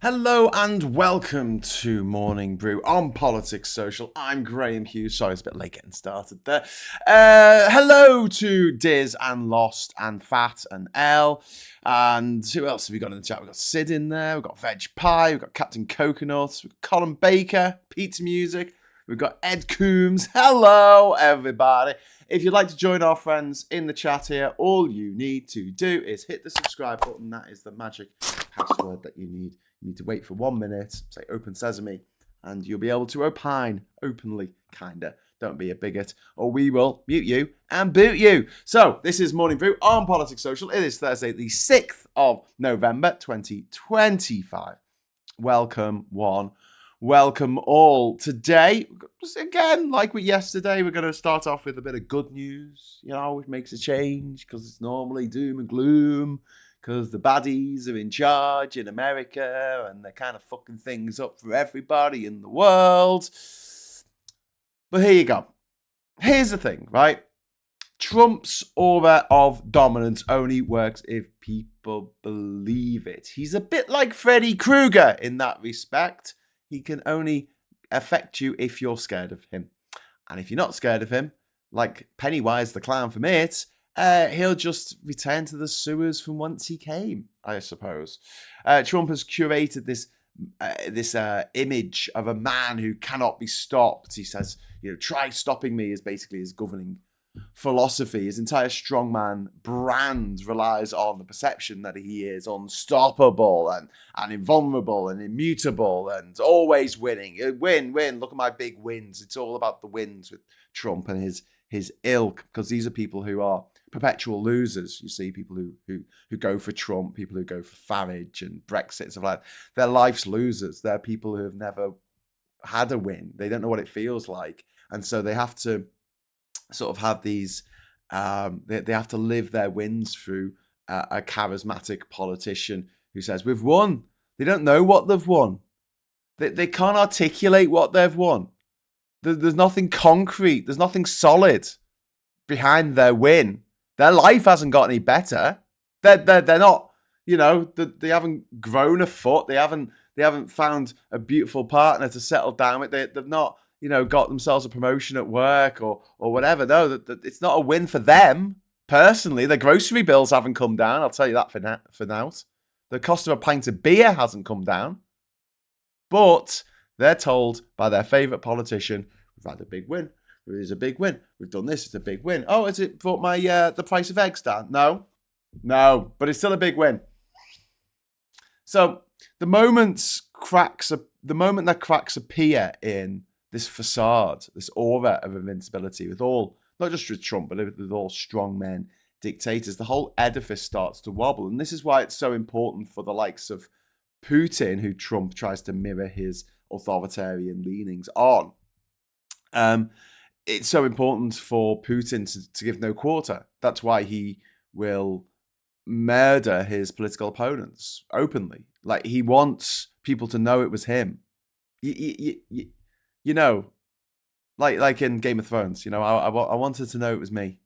Hello and welcome to Morning Brew on Politics Social. I'm Graham Hughes. Sorry, it's a bit late getting started there. Hello to Diz and Lost and Fat and L. And who else have we got in the chat? We've got Sid in there. We've got Veg Pie. We've got Captain Coconut. We've got Colin Baker. Pete's Music. We've got Ed Coombs. Hello, everybody. If you'd like to join our friends in the chat here, all you need to do is hit the subscribe button. That is the magic password that you need. You need to wait for 1 minute, say open sesame, and you'll be able to opine openly, kinda. Don't be a bigot, or we will mute you and boot you. So, this is Morning Brew on Politics Social. It is Thursday, the 6th of November, 2025. Welcome, one. Welcome, all. Today, again, like with yesterday, we're going to start off with a bit of good news. You know, it makes a change, because it's normally doom and gloom. Because the baddies are in charge in America and they're kind of fucking things up for everybody in the world. But here you go. Here's the thing, right? Trump's aura of dominance only works if people believe it. He's a bit like Freddy Krueger in that respect. He can only affect you if you're scared of him. And if you're not scared of him, like Pennywise the clown from It, he'll just return to the sewers from whence he came, I suppose. Trump has curated this image of a man who cannot be stopped. He says, try stopping me is basically his governing philosophy. His entire strongman brand relies on the perception that he is unstoppable and invulnerable and immutable and always winning. Win. Look at my big wins. It's all about the wins with Trump and his ilk, because these are people who are perpetual losers. You see people who go for Trump, people who go for Farage and Brexit and stuff like that. They're life's losers. They're people who have never had a win. They don't know what it feels like. And so they have to sort of have these, they have to live their wins through a charismatic politician who says, we've won. They don't know what they've won. They can't articulate what they've won. There's nothing concrete. There's nothing solid behind their win. Their life hasn't got any better. They're not, they haven't grown a foot. They haven't found a beautiful partner to settle down with. They've not, got themselves a promotion at work or whatever. No, it's not a win for them personally. Their grocery bills haven't come down. I'll tell you that for now. The cost of a pint of beer hasn't come down. But they're told by their favourite politician, we've had a big win. It is a big win. We've done this. It's a big win. Oh, has it brought my the price of eggs down? No, but it's still a big win. So the moment that cracks appear in this facade, this aura of invincibility, with all, not just with Trump, but with all strongmen, dictators, the whole edifice starts to wobble. And this is why it's so important for the likes of Putin, who Trump tries to mirror his authoritarian leanings on. It's so important for Putin to give no quarter. That's why he will murder his political opponents openly. Like, he wants people to know it was him. Like in Game of Thrones, I wanted to know it was me,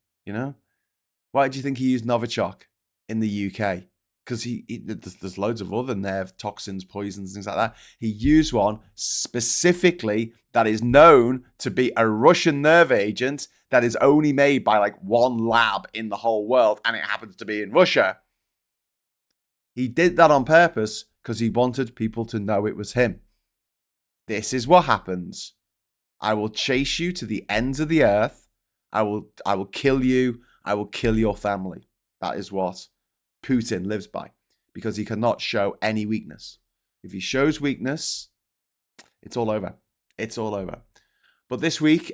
Why do you think he used Novichok in the UK? Because there's loads of other nerve toxins, poisons, things like that. He used one specifically that is known to be a Russian nerve agent that is only made by like one lab in the whole world, and it happens to be in Russia. He did that on purpose because he wanted people to know it was him. This is what happens. I will chase you to the ends of the earth. I will kill you. I will kill your family. That is what Putin lives by, because he cannot show any weakness. If he shows weakness, it's all over. It's all over. But this week,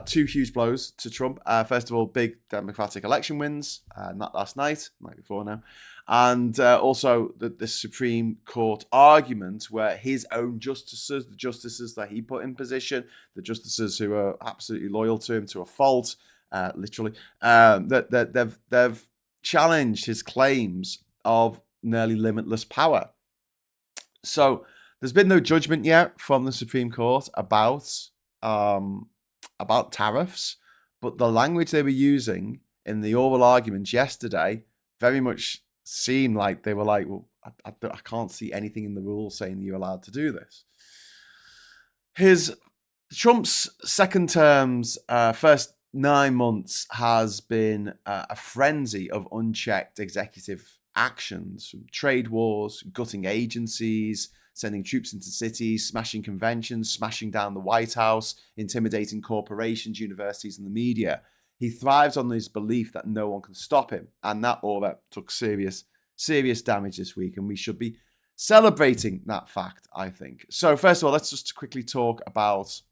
two huge blows to Trump. First of all, big Democratic election wins, not last night before now. And also the Supreme Court argument where his own justices, the justices that he put in position, the justices who are absolutely loyal to him to a fault, literally, that they've challenged his claims of nearly limitless power. So there's been no judgment yet from the Supreme Court about tariffs, but the language they were using in the oral arguments yesterday very much seemed like they were like, well, I can't see anything in the rules saying you're allowed to do this. Trump's second term's first 9 months has been a frenzy of unchecked executive actions, from trade wars, gutting agencies, sending troops into cities, smashing conventions, smashing down the White House, intimidating corporations, universities, and the media. He thrives on his belief that no one can stop him, and that order took serious damage this week, and we should be celebrating that fact, I think. So first of all, let's just quickly talk about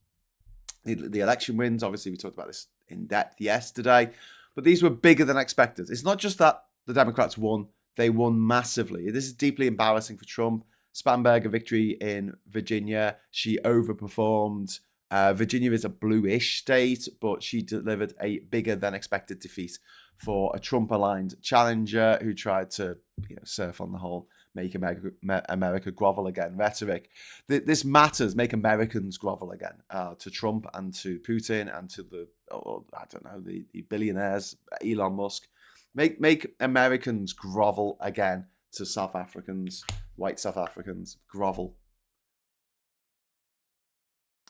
the election wins. Obviously, we talked about this in depth yesterday, but these were bigger than expected. It's not just that the Democrats won, they won massively. This is deeply embarrassing for Trump. Spanberger victory in Virginia, she overperformed. Virginia is a bluish state, but she delivered a bigger than expected defeat for a Trump-aligned challenger who tried to surf on the whole make America grovel again rhetoric. This matters. Make Americans grovel again to Trump and to Putin and to the billionaires, Elon Musk. Make Americans grovel again to South Africans, white South Africans, grovel.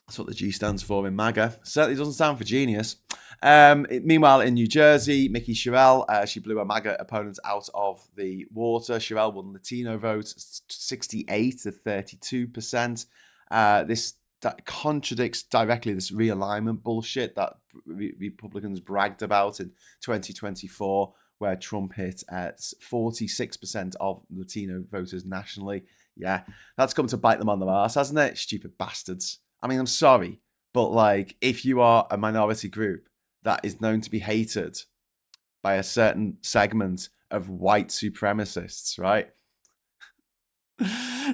That's what the G stands for in MAGA. Certainly doesn't stand for genius. Meanwhile, in New Jersey, Mikie Sherrill, she blew her MAGA opponents out of the water. Sherrill won Latino votes, 68 to 32%. That contradicts directly this realignment bullshit that Republicans bragged about in 2024, where Trump hit 46% of Latino voters nationally. Yeah, that's come to bite them on the arse, hasn't it? Stupid bastards. I mean, I'm sorry, but if you are a minority group that is known to be hated by a certain segment of white supremacists, right?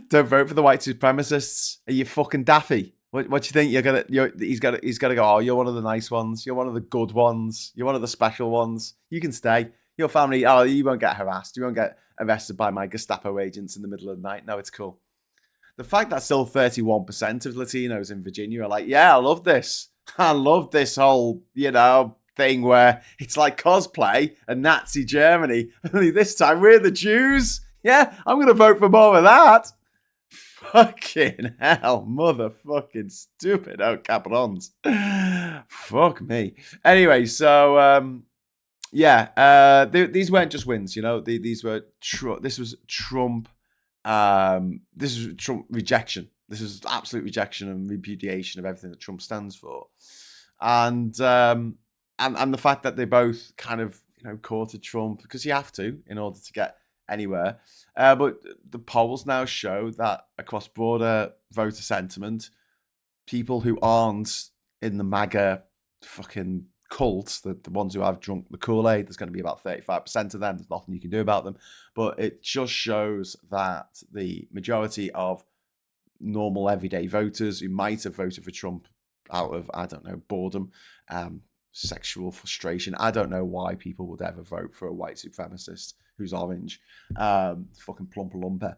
Don't vote for the white supremacists. Are you fucking daffy? What do you think? He's gotta go, oh, you're one of the nice ones. You're one of the good ones. You're one of the special ones. You can stay. Your family, you won't get harassed. You won't get arrested by my Gestapo agents in the middle of the night. No, it's cool. The fact that still 31% of Latinos in Virginia are like, yeah, I love this. I love this whole, thing where it's like cosplay and Nazi Germany. Only this time we're the Jews. Yeah, I'm going to vote for more of that. Fucking hell, motherfucking stupid out caprons. Fuck me. Anyway, so these weren't just wins. This was Trump. This is Trump rejection. This is absolute rejection and repudiation of everything that Trump stands for, and the fact that they both kind of courted Trump because you have to in order to get anywhere. But the polls now show that across broader voter sentiment, people who aren't in the MAGA fucking cults, the ones who have drunk the Kool-Aid, there's going to be about 35% of them. There's nothing you can do about them. But it just shows that the majority of normal everyday voters who might have voted for Trump out of, I don't know, boredom, sexual frustration. I don't know why people would ever vote for a white supremacist who's orange, fucking plumper lumper,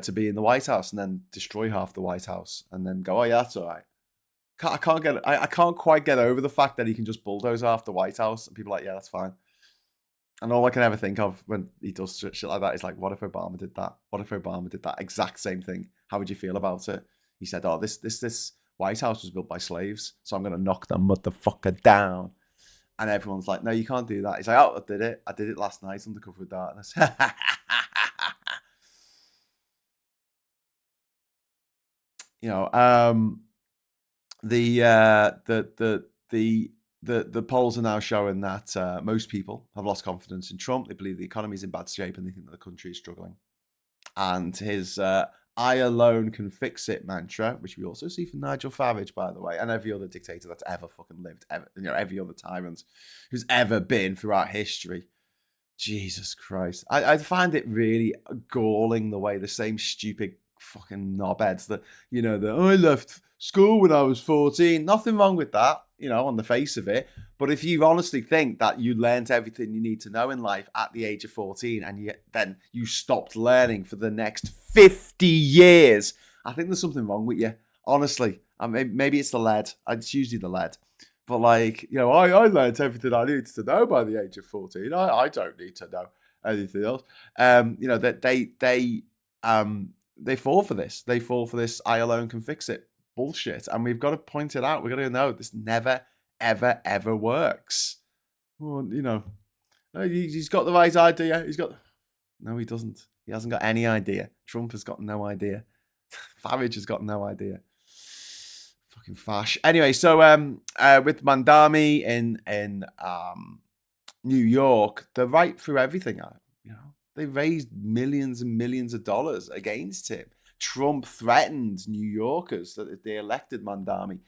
to be in the White House and then destroy half the White House and then go, oh yeah, that's all right. I can't quite get over the fact that he can just bulldoze half the White House and people are like, yeah, that's fine. And all I can ever think of when he does shit like that is like, what if Obama did that? What if Obama did that exact same thing? How would you feel about it? He said, oh, this White House was built by slaves, so I'm going to knock the motherfucker down. And everyone's like, no, you can't do that. He's like, oh, I did it. I did it last night under cover of darkness. The polls are now showing that most people have lost confidence in Trump. They believe the economy is in bad shape and they think that the country is struggling. And his I alone can fix it mantra, which we also see from Nigel Farage, by the way, and every other dictator that's ever fucking lived, every other tyrant who's ever been throughout history. Jesus Christ. I find it really galling the way the same stupid fucking knobheads that, I left school when I was 14. Nothing wrong with that, on the face of it. But if you honestly think that you learned everything you need to know in life at the age of 14 and then you stopped learning for the next 50 years, I think there's something wrong with you. Honestly, maybe it's the lead. It's usually the lead. But I learned everything I needed to know by the age of 14. I don't need to know anything else. That they fall for this. They fall for this I alone can fix it bullshit. And we've got to point it out. We've got to know this never, ever, ever works. Well, he's got the right idea. No, he doesn't. He hasn't got any idea. Trump has got no idea. Farage has got no idea. Fucking fash. Anyway, so with Mamdani in New York, they're right through everything. They raised millions and millions of dollars against him. Trump threatened New Yorkers that if they elected Mamdani,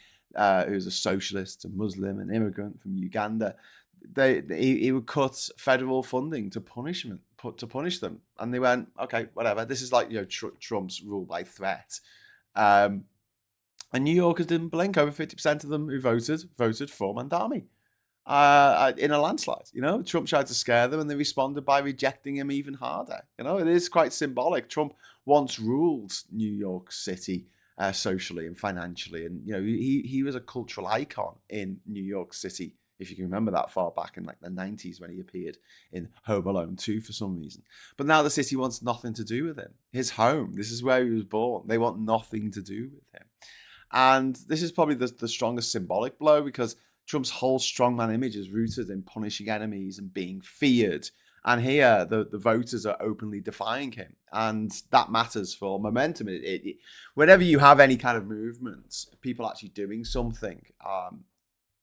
who's a socialist, a Muslim, an immigrant from Uganda, he would cut federal funding to punish them. And they went, okay, whatever. This is like Trump's rule by threat. And New Yorkers didn't blink. Over 50% of them who voted for Mamdani in a landslide. Trump tried to scare them, and they responded by rejecting him even harder. It is quite symbolic. Trump once ruled New York City socially and financially, and he was a cultural icon in New York City. If you can remember that far back in like the 90s when he appeared in Home Alone 2 for some reason. But now the city wants nothing to do with him. His home, this is where he was born. They want nothing to do with him. And this is probably the strongest symbolic blow, because Trump's whole strongman image is rooted in punishing enemies and being feared. And here, the voters are openly defying him. And that matters for momentum. Whenever you have any kind of movement, people actually doing something,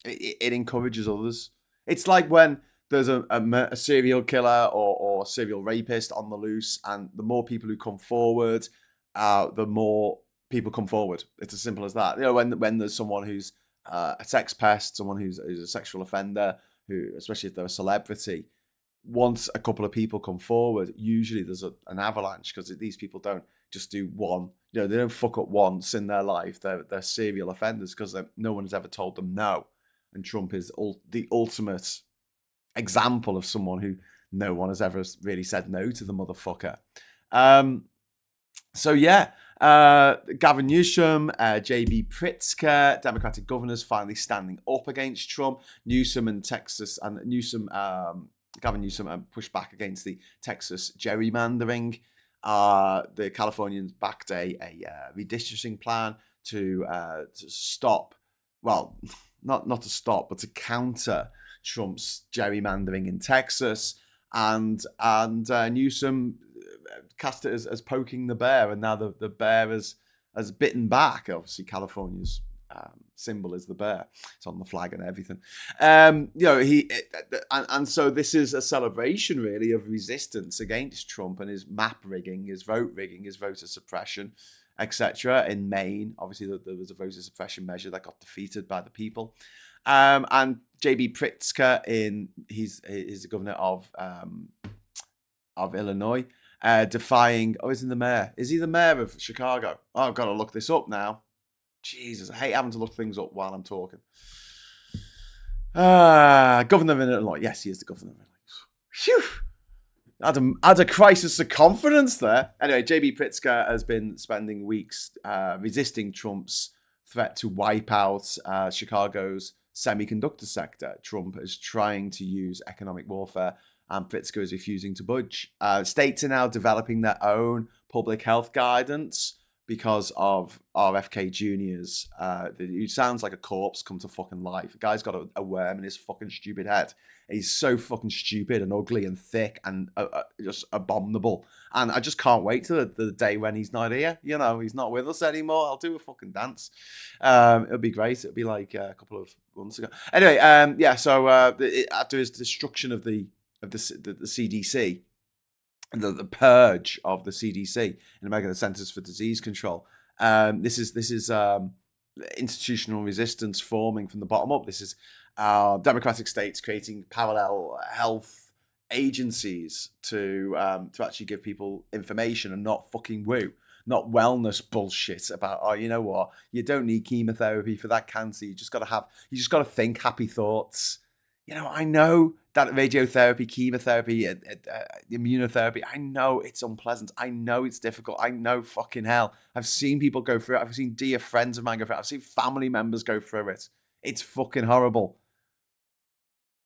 it encourages others. It's like when there's a serial killer or a serial rapist on the loose, and the more people who come forward, the more people come forward. It's as simple as that. When there's someone who's a sex pest, someone who's a sexual offender, who, especially if they're a celebrity, once a couple of people come forward, usually there's an avalanche, because these people don't just do one. They don't fuck up once in their life. They're serial offenders because no one has ever told them no. And Trump is the ultimate example of someone who no one has ever really said no to the motherfucker. Gavin Newsom, J.B. Pritzker, Democratic governors finally standing up against Trump. Gavin Newsom pushed back against the Texas gerrymandering. The Californians backed a redistricting plan to stop, well, not to stop, but to counter Trump's gerrymandering in Texas. And Newsom cast it as poking the bear, and now the bear has bitten back. Obviously, California's symbol is the bear. It's on the flag and everything. So this is a celebration, really, of resistance against Trump and his map rigging, his vote rigging, his voter suppression, etc. In Maine, obviously, there was a voter suppression measure that got defeated by the people. And J.B. Pritzker, he's the governor of Illinois, defying. Oh, is he the mayor? Is he the mayor of Chicago? Oh, I've got to look this up now. Jesus, I hate having to look things up while I'm talking. Governor of Illinois. Yes, he is the governor of Illinois. Phew. Had a crisis of confidence there. Anyway, J.B. Pritzker has been spending weeks resisting Trump's threat to wipe out Chicago's semiconductor sector. Trump is trying to use economic warfare, and Pritzker is refusing to budge. States are now developing their own public health guidance because of RFK Jr.'s, who sounds like a corpse come to fucking life. The guy's got a worm in his fucking stupid head. He's so fucking stupid and ugly and thick and just abominable. And I just can't wait till the day when he's not here. He's not with us anymore. I'll do a fucking dance. It'll be great. It'll be like a couple of months ago. Anyway, so after his destruction of the CDC, the purge of the CDC in America, the Centers for Disease Control, this is institutional resistance forming from the bottom up. This is democratic states creating parallel health agencies to actually give people information and not fucking not wellness bullshit about, you know what, you don't need chemotherapy for that cancer. You just got to think happy thoughts. I know that radiotherapy, chemotherapy, immunotherapy, I know it's unpleasant. I know it's difficult. I know fucking hell. I've seen people go through it. I've seen dear friends of mine go through it. I've seen family members go through it. It's fucking horrible.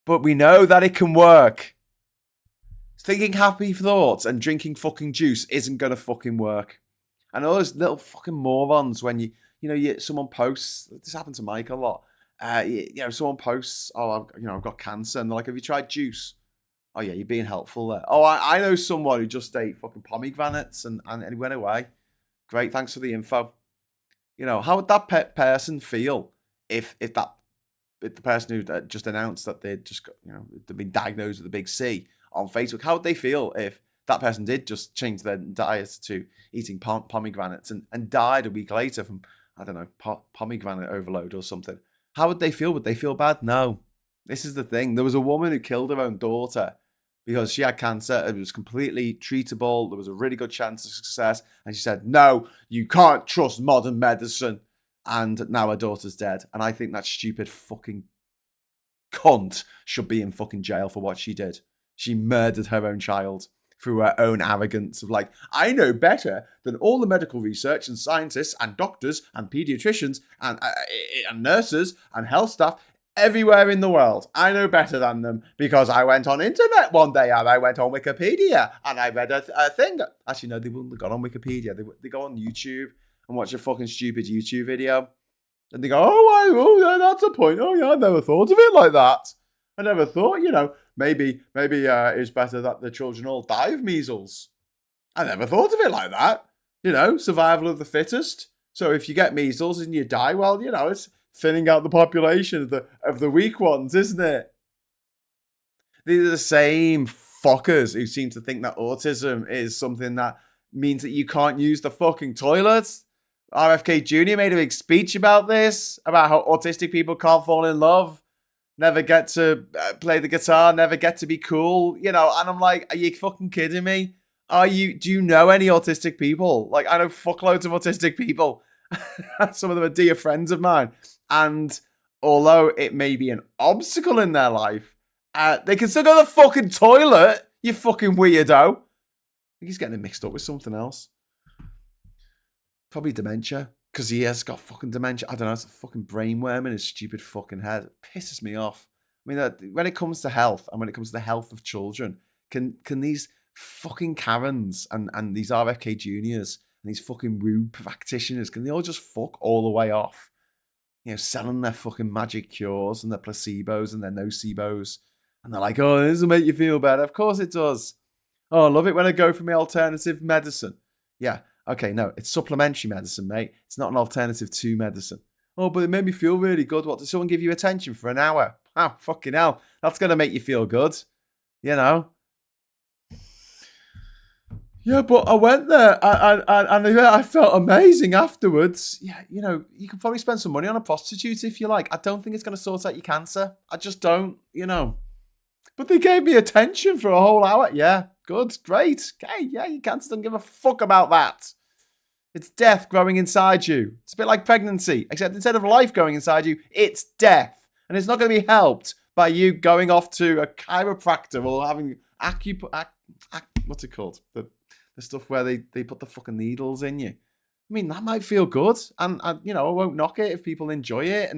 But we know that it can work. Thinking happy thoughts and drinking fucking juice isn't going to fucking work. And all those little fucking morons when someone posts, this happened to Mike a lot. Someone posts, oh, I've got cancer. And they're like, have you tried juice? Oh, yeah, you're being helpful there. Oh, I know someone who just ate fucking pomegranates and he went away. Great, thanks for the info. How would that person feel if the person who just announced that they'd just got, they've been diagnosed with a big C on Facebook, how would they feel if that person did just change their diet to eating pomegranates and died a week later from, I don't know, pomegranate overload or something? How would they feel? Would they feel bad? No. This is the thing. There was a woman who killed her own daughter because she had cancer. It was completely treatable. There was a really good chance of success. And she said, no, you can't trust modern medicine. And now her daughter's dead. And I think that stupid fucking cunt should be in fucking jail for what she did. She murdered her own child through her own arrogance of like, I know better than all the medical research and scientists and doctors and pediatricians and nurses and health staff everywhere in the world. I know better than them because I went on internet one day and I went on Wikipedia and I read a thing. Actually, no, they wouldn't have gone on Wikipedia. They go on YouTube and watch a fucking stupid YouTube video. And they go, oh, yeah, that's a point. Oh, yeah, I never thought of it like that. I never thought, maybe it's better that the children all die of measles. I never thought of it like that. Survival of the fittest. So if you get measles and you die, well, it's thinning out the population of the weak ones, isn't it? These are the same fuckers who seem to think that autism is something that means that you can't use the fucking toilets. RFK Jr. made a big speech about this, about how autistic people can't fall in love, never get to play the guitar, never get to be cool, and I'm like, are you fucking kidding me? Do you know any autistic people? Like, I know fuckloads of autistic people. Some of them are dear friends of mine. And although it may be an obstacle in their life, they can still go to the fucking toilet, you fucking weirdo. I think he's getting it mixed up with something else. Probably dementia, because he has got fucking dementia. I don't know, it's a fucking brainworm in his stupid fucking head. It pisses me off. I mean, when it comes to health, and when it comes to the health of children, can these fucking Karens and these RFK Juniors and these fucking woo practitioners, can they all just fuck all the way off? Selling their fucking magic cures and their placebos and their nocebos. And they're like, oh, this will make you feel better. Of course it does. Oh, I love it when I go for my alternative medicine. Yeah. Okay, no, it's supplementary medicine, mate. It's not an alternative to medicine. Oh, but it made me feel really good. What, did someone give you attention for an hour? Oh, fucking hell. That's going to make you feel good. Yeah, but I went there and I felt amazing afterwards. Yeah, you could probably spend some money on a prostitute if you like. I don't think it's going to sort out your cancer. I just don't, But they gave me attention for a whole hour. Yeah, good, great. Okay, yeah, your cancer doesn't give a fuck about that. It's death growing inside you. It's a bit like pregnancy, except instead of life going inside you, it's death. And it's not going to be helped by you going off to a chiropractor or having what's it called? The stuff where they put the fucking needles in you. I mean, that might feel good. And I won't knock it if people enjoy it.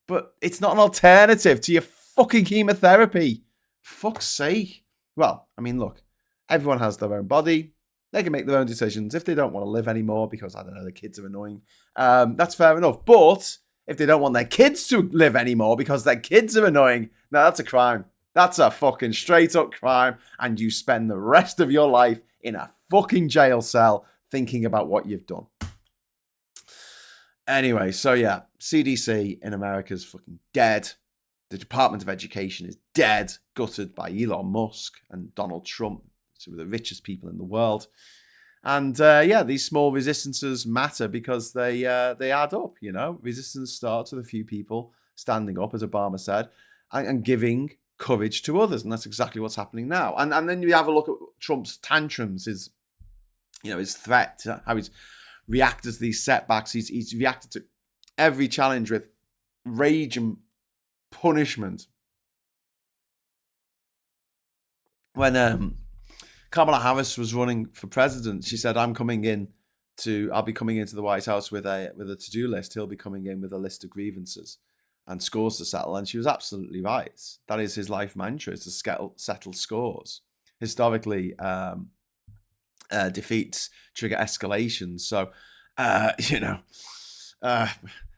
But it's not an alternative to your fucking chemotherapy. Fuck's sake. Well, I mean, look, everyone has their own body. They can make their own decisions. If they don't want to live anymore because, I don't know, the kids are annoying, that's fair enough. But if they don't want their kids to live anymore because their kids are annoying, no, that's a crime. That's a fucking straight up crime. And you spend the rest of your life in a fucking jail cell thinking about what you've done. Anyway, so yeah, CDC in America is fucking dead. The Department of Education is dead, gutted by Elon Musk and Donald Trump, two of the richest people in the world. And these small resistances matter because they add up, Resistance starts with a few people standing up, as Obama said, and giving courage to others. And that's exactly what's happening now. And then you have a look at Trump's tantrums, his threat, how he's reacted to these setbacks. He's reacted to every challenge with rage and punishment. When Kamala Harris was running for president, she said, I'll be coming into the White House with a to-do list. He'll be coming in with a list of grievances and scores to settle. And she was absolutely right. That is his life mantra, is to settle scores. historically defeats trigger escalation. So,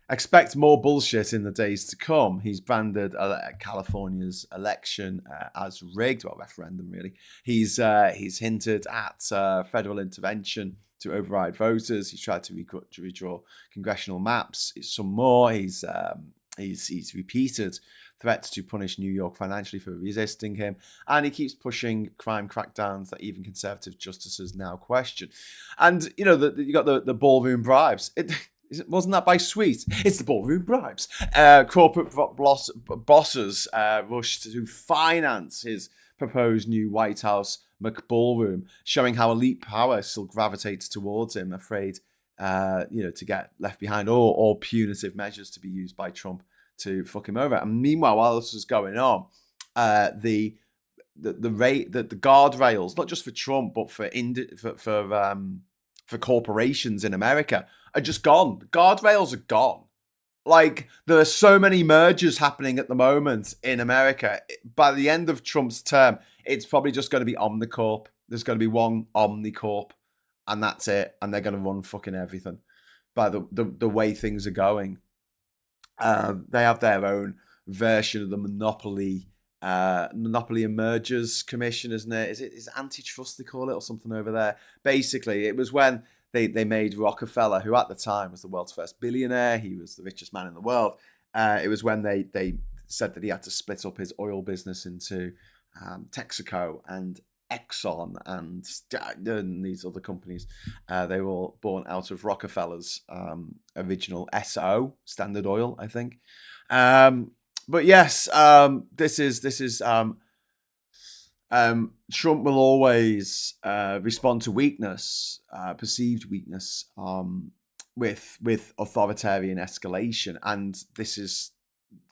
expect more bullshit in the days to come. He's branded California's election as rigged, well, referendum really. He's hinted at federal intervention to override voters. He's tried to redraw congressional maps. Some more. He's repeated threats to punish New York financially for resisting him, and he keeps pushing crime crackdowns that even conservative justices now question. And you got the ballroom bribes. Wasn't that by Sweet? It's the ballroom bribes. Corporate bosses rushed to finance his proposed new White House McBallroom, showing how elite power still gravitates towards him, afraid to get left behind, or punitive measures to be used by Trump to fuck him over. And meanwhile, while this was going on, the guardrails, not just for Trump but for corporations in America, are just gone. The guardrails are gone. Like, there are so many mergers happening at the moment in America. By the end of Trump's term, it's probably just going to be Omnicorp. There's going to be one Omnicorp, and that's it. And they're going to run fucking everything by the way things are going. They have their own version of the Monopoly and Mergers Commission, isn't it? Is it antitrust they call it, or something over there? Basically, it was when they made Rockefeller, who at the time was the world's first billionaire. He was the richest man in the world. It was when they said that he had to split up his oil business into Texaco and Exxon and these other companies. They were all born out of Rockefeller's original SO, Standard Oil, I think. But yes, this is Trump will always respond to weakness, perceived weakness, with authoritarian escalation, and this is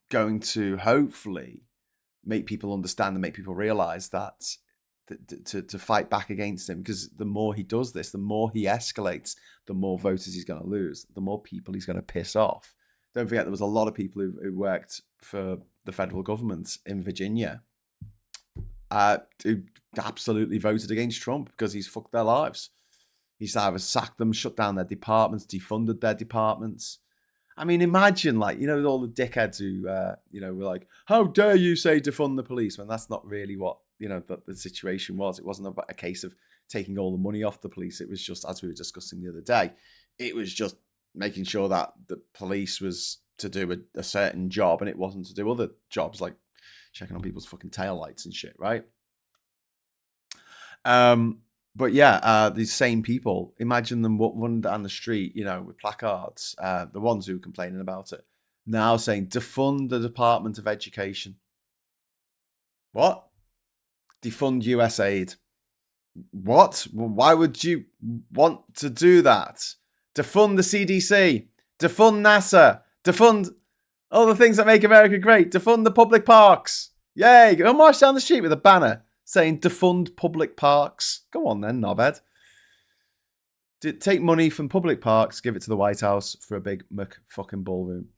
going to hopefully make people understand and make people realize that to fight back against him, because the more he does this, the more he escalates, the more voters he's going to lose, the more people he's going to piss off. Don't forget, there was a lot of people who worked for the federal government in Virginia who absolutely voted against Trump because he's fucked their lives. He's either sacked them, shut down their departments, defunded their departments. I mean, imagine, all the dickheads who, were like, how dare you say defund the police, when that's not really what, the situation was. It wasn't a case of taking all the money off the police. It was just, as we were discussing the other day, it was just making sure that the police was to do a certain job and it wasn't to do other jobs like checking on people's fucking taillights and shit, right? But yeah, these same people, imagine them running down the street, with placards, the ones who were complaining about it, now saying, defund the Department of Education. What? Defund USAID. What? Why would you want to do that? Defund the CDC. Defund NASA. Defund all the things that make America great. Defund the public parks. Yay. Go march down the street with a banner saying defund public parks. Go on then, knobhead. Take money from public parks, give it to the White House for a big fucking ballroom.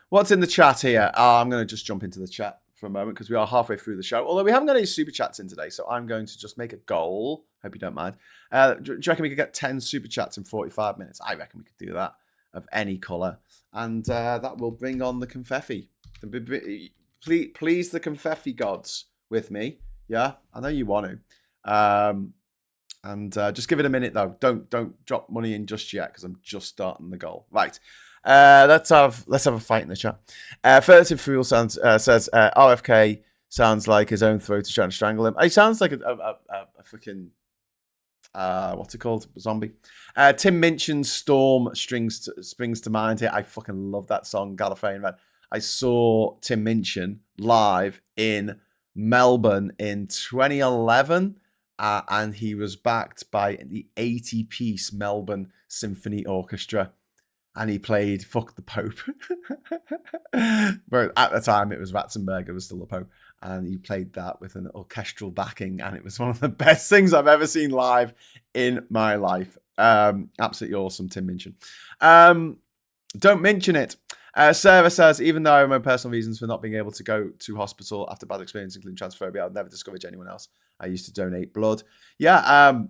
What's in the chat here? I'm going to just jump into the chat for a moment because we are halfway through the show. Although we haven't got any super chats in today, so I'm going to just make a goal. Hope you don't mind. Do you reckon we could get 10 super chats in 45 minutes? I reckon we could do that, of any colour. And that will bring on the confetti. Please the confetti gods with me. Yeah, I know you want to. And just give it a minute though. Don't drop money in just yet because I'm just starting the goal. Right. Let's have a fight in the chat. Furtive Fool says RFK sounds like his own throat is trying to strangle him. He sounds like a freaking what's it called? Zombie. Tim Minchin's Storm springs to mind here. I fucking love that song, Gallifreyan Red. I saw Tim Minchin live in Melbourne in 2011. And he was backed by the 80-piece Melbourne Symphony Orchestra. And he played Fuck the Pope. But at the time, it was Ratzenberger was still the Pope. And he played that with an orchestral backing. And it was one of the best things I've ever seen live in my life. Absolutely awesome, Tim Minchin. Don't mention it. Sarah says, even though I have my personal reasons for not being able to go to hospital after bad experience, including transphobia, I'll never discourage anyone else. I used to donate blood. Yeah,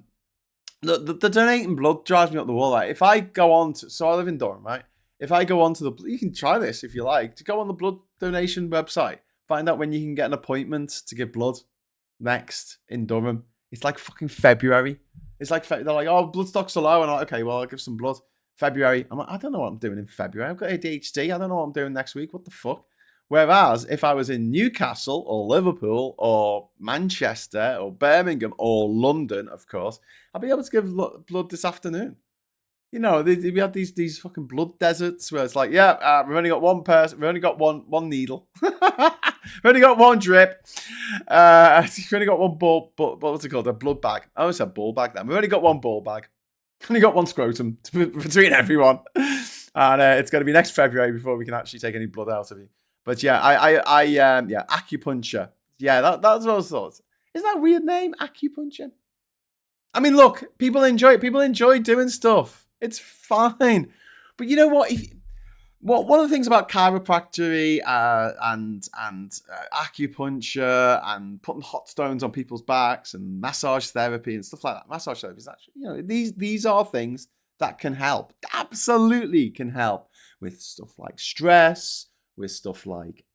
the donating blood drives me up the wall. Like, if I go on to, so I live in Durham, right? If I go on to you can try this if you like, to go on the blood donation website, find out when you can get an appointment to give blood next in Durham. It's like fucking February. It's like, they're like, oh, blood stocks are low. And I'm like, okay, well, I'll give some blood. February. I'm like, I don't know what I'm doing in February. I've got ADHD. I don't know what I'm doing next week. What the fuck? Whereas if I was in Newcastle or Liverpool or Manchester or Birmingham or London, of course, I'll be able to give blood this afternoon. You know, we have these fucking blood deserts where it's like, yeah, we've only got one person, we've only got one needle, we've only got one drip, we've only got one ball, what's it called? A blood bag. I always said ball bag then. We've only got one ball bag. We've only got one scrotum between everyone. And it's going to be next February before we can actually take any blood out of you. But yeah, yeah, acupuncture. Yeah, that's what I thought. Isn't that a weird name, acupuncture? I mean, look, people enjoy it. People enjoy doing stuff. It's fine. But you know what? One of the things about chiropractic and acupuncture and putting hot stones on people's backs and massage therapy and stuff like that. Massage therapy is actually, you know, these are things that can help. Absolutely can help with stuff like stress, with stuff like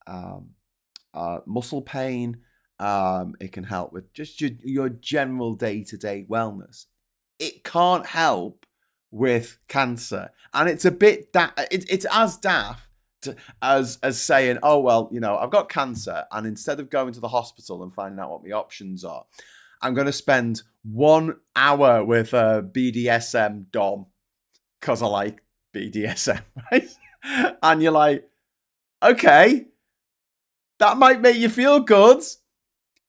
muscle pain. It can help with just your general day-to-day wellness. It can't help with cancer, and it's a bit it's as daft as saying, oh well, you know, I've got cancer, and instead of going to the hospital and finding out what my options are, I'm going to spend 1 hour with a BDSM dom because I like BDSM, right? And you're like, okay, that might make you feel good,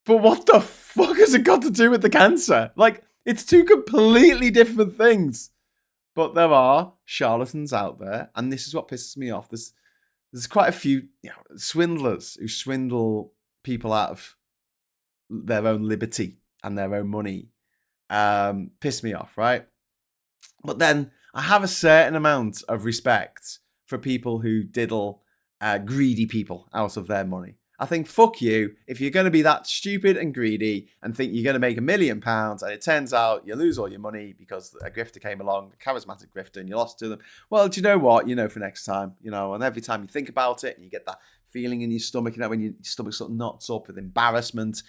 but what the fuck has it got to do with the cancer? Like, it's two completely different things. But there are charlatans out there, and this is what pisses me off. There's quite a few, you know, swindlers who swindle people out of their own liberty and their own money. Piss me off, right? But then I have a certain amount of respect for people who diddle greedy people out of their money. I think, fuck you, if you're going to be that stupid and greedy and think you're going to make £1 million and it turns out you lose all your money because a grifter came along, a charismatic grifter, and you lost to them. Well, do you know what? You know, for next time, you know, and every time you think about it and you get that feeling in your stomach, you know, when your stomach sort of knots up with embarrassment,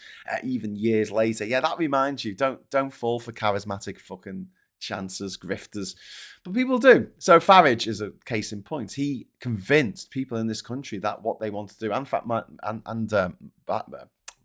even years later, yeah, that reminds you, don't fall for charismatic fucking chancers, grifters, but people do. So Farage is a case in point. He convinced people in this country that what they want to do, and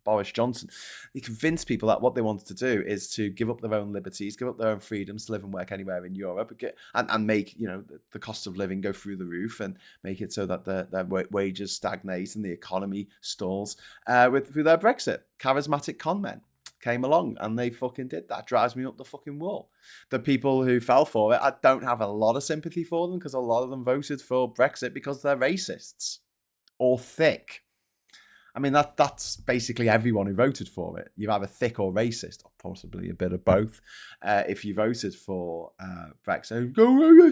Boris Johnson, he convinced people that what they wanted to do is to give up their own liberties, give up their own freedoms to live and work anywhere in Europe, and make, you know, the cost of living go through the roof, and make it so that their wages stagnate and the economy stalls through their Brexit. Charismatic con men came along and they fucking did that. Drives me up the fucking wall. The people who fell for it, I don't have a lot of sympathy for them because a lot of them voted for Brexit because they're racists or thick. I mean, that's basically everyone who voted for it. You're either thick or racist, or possibly a bit of both. If you voted for Brexit,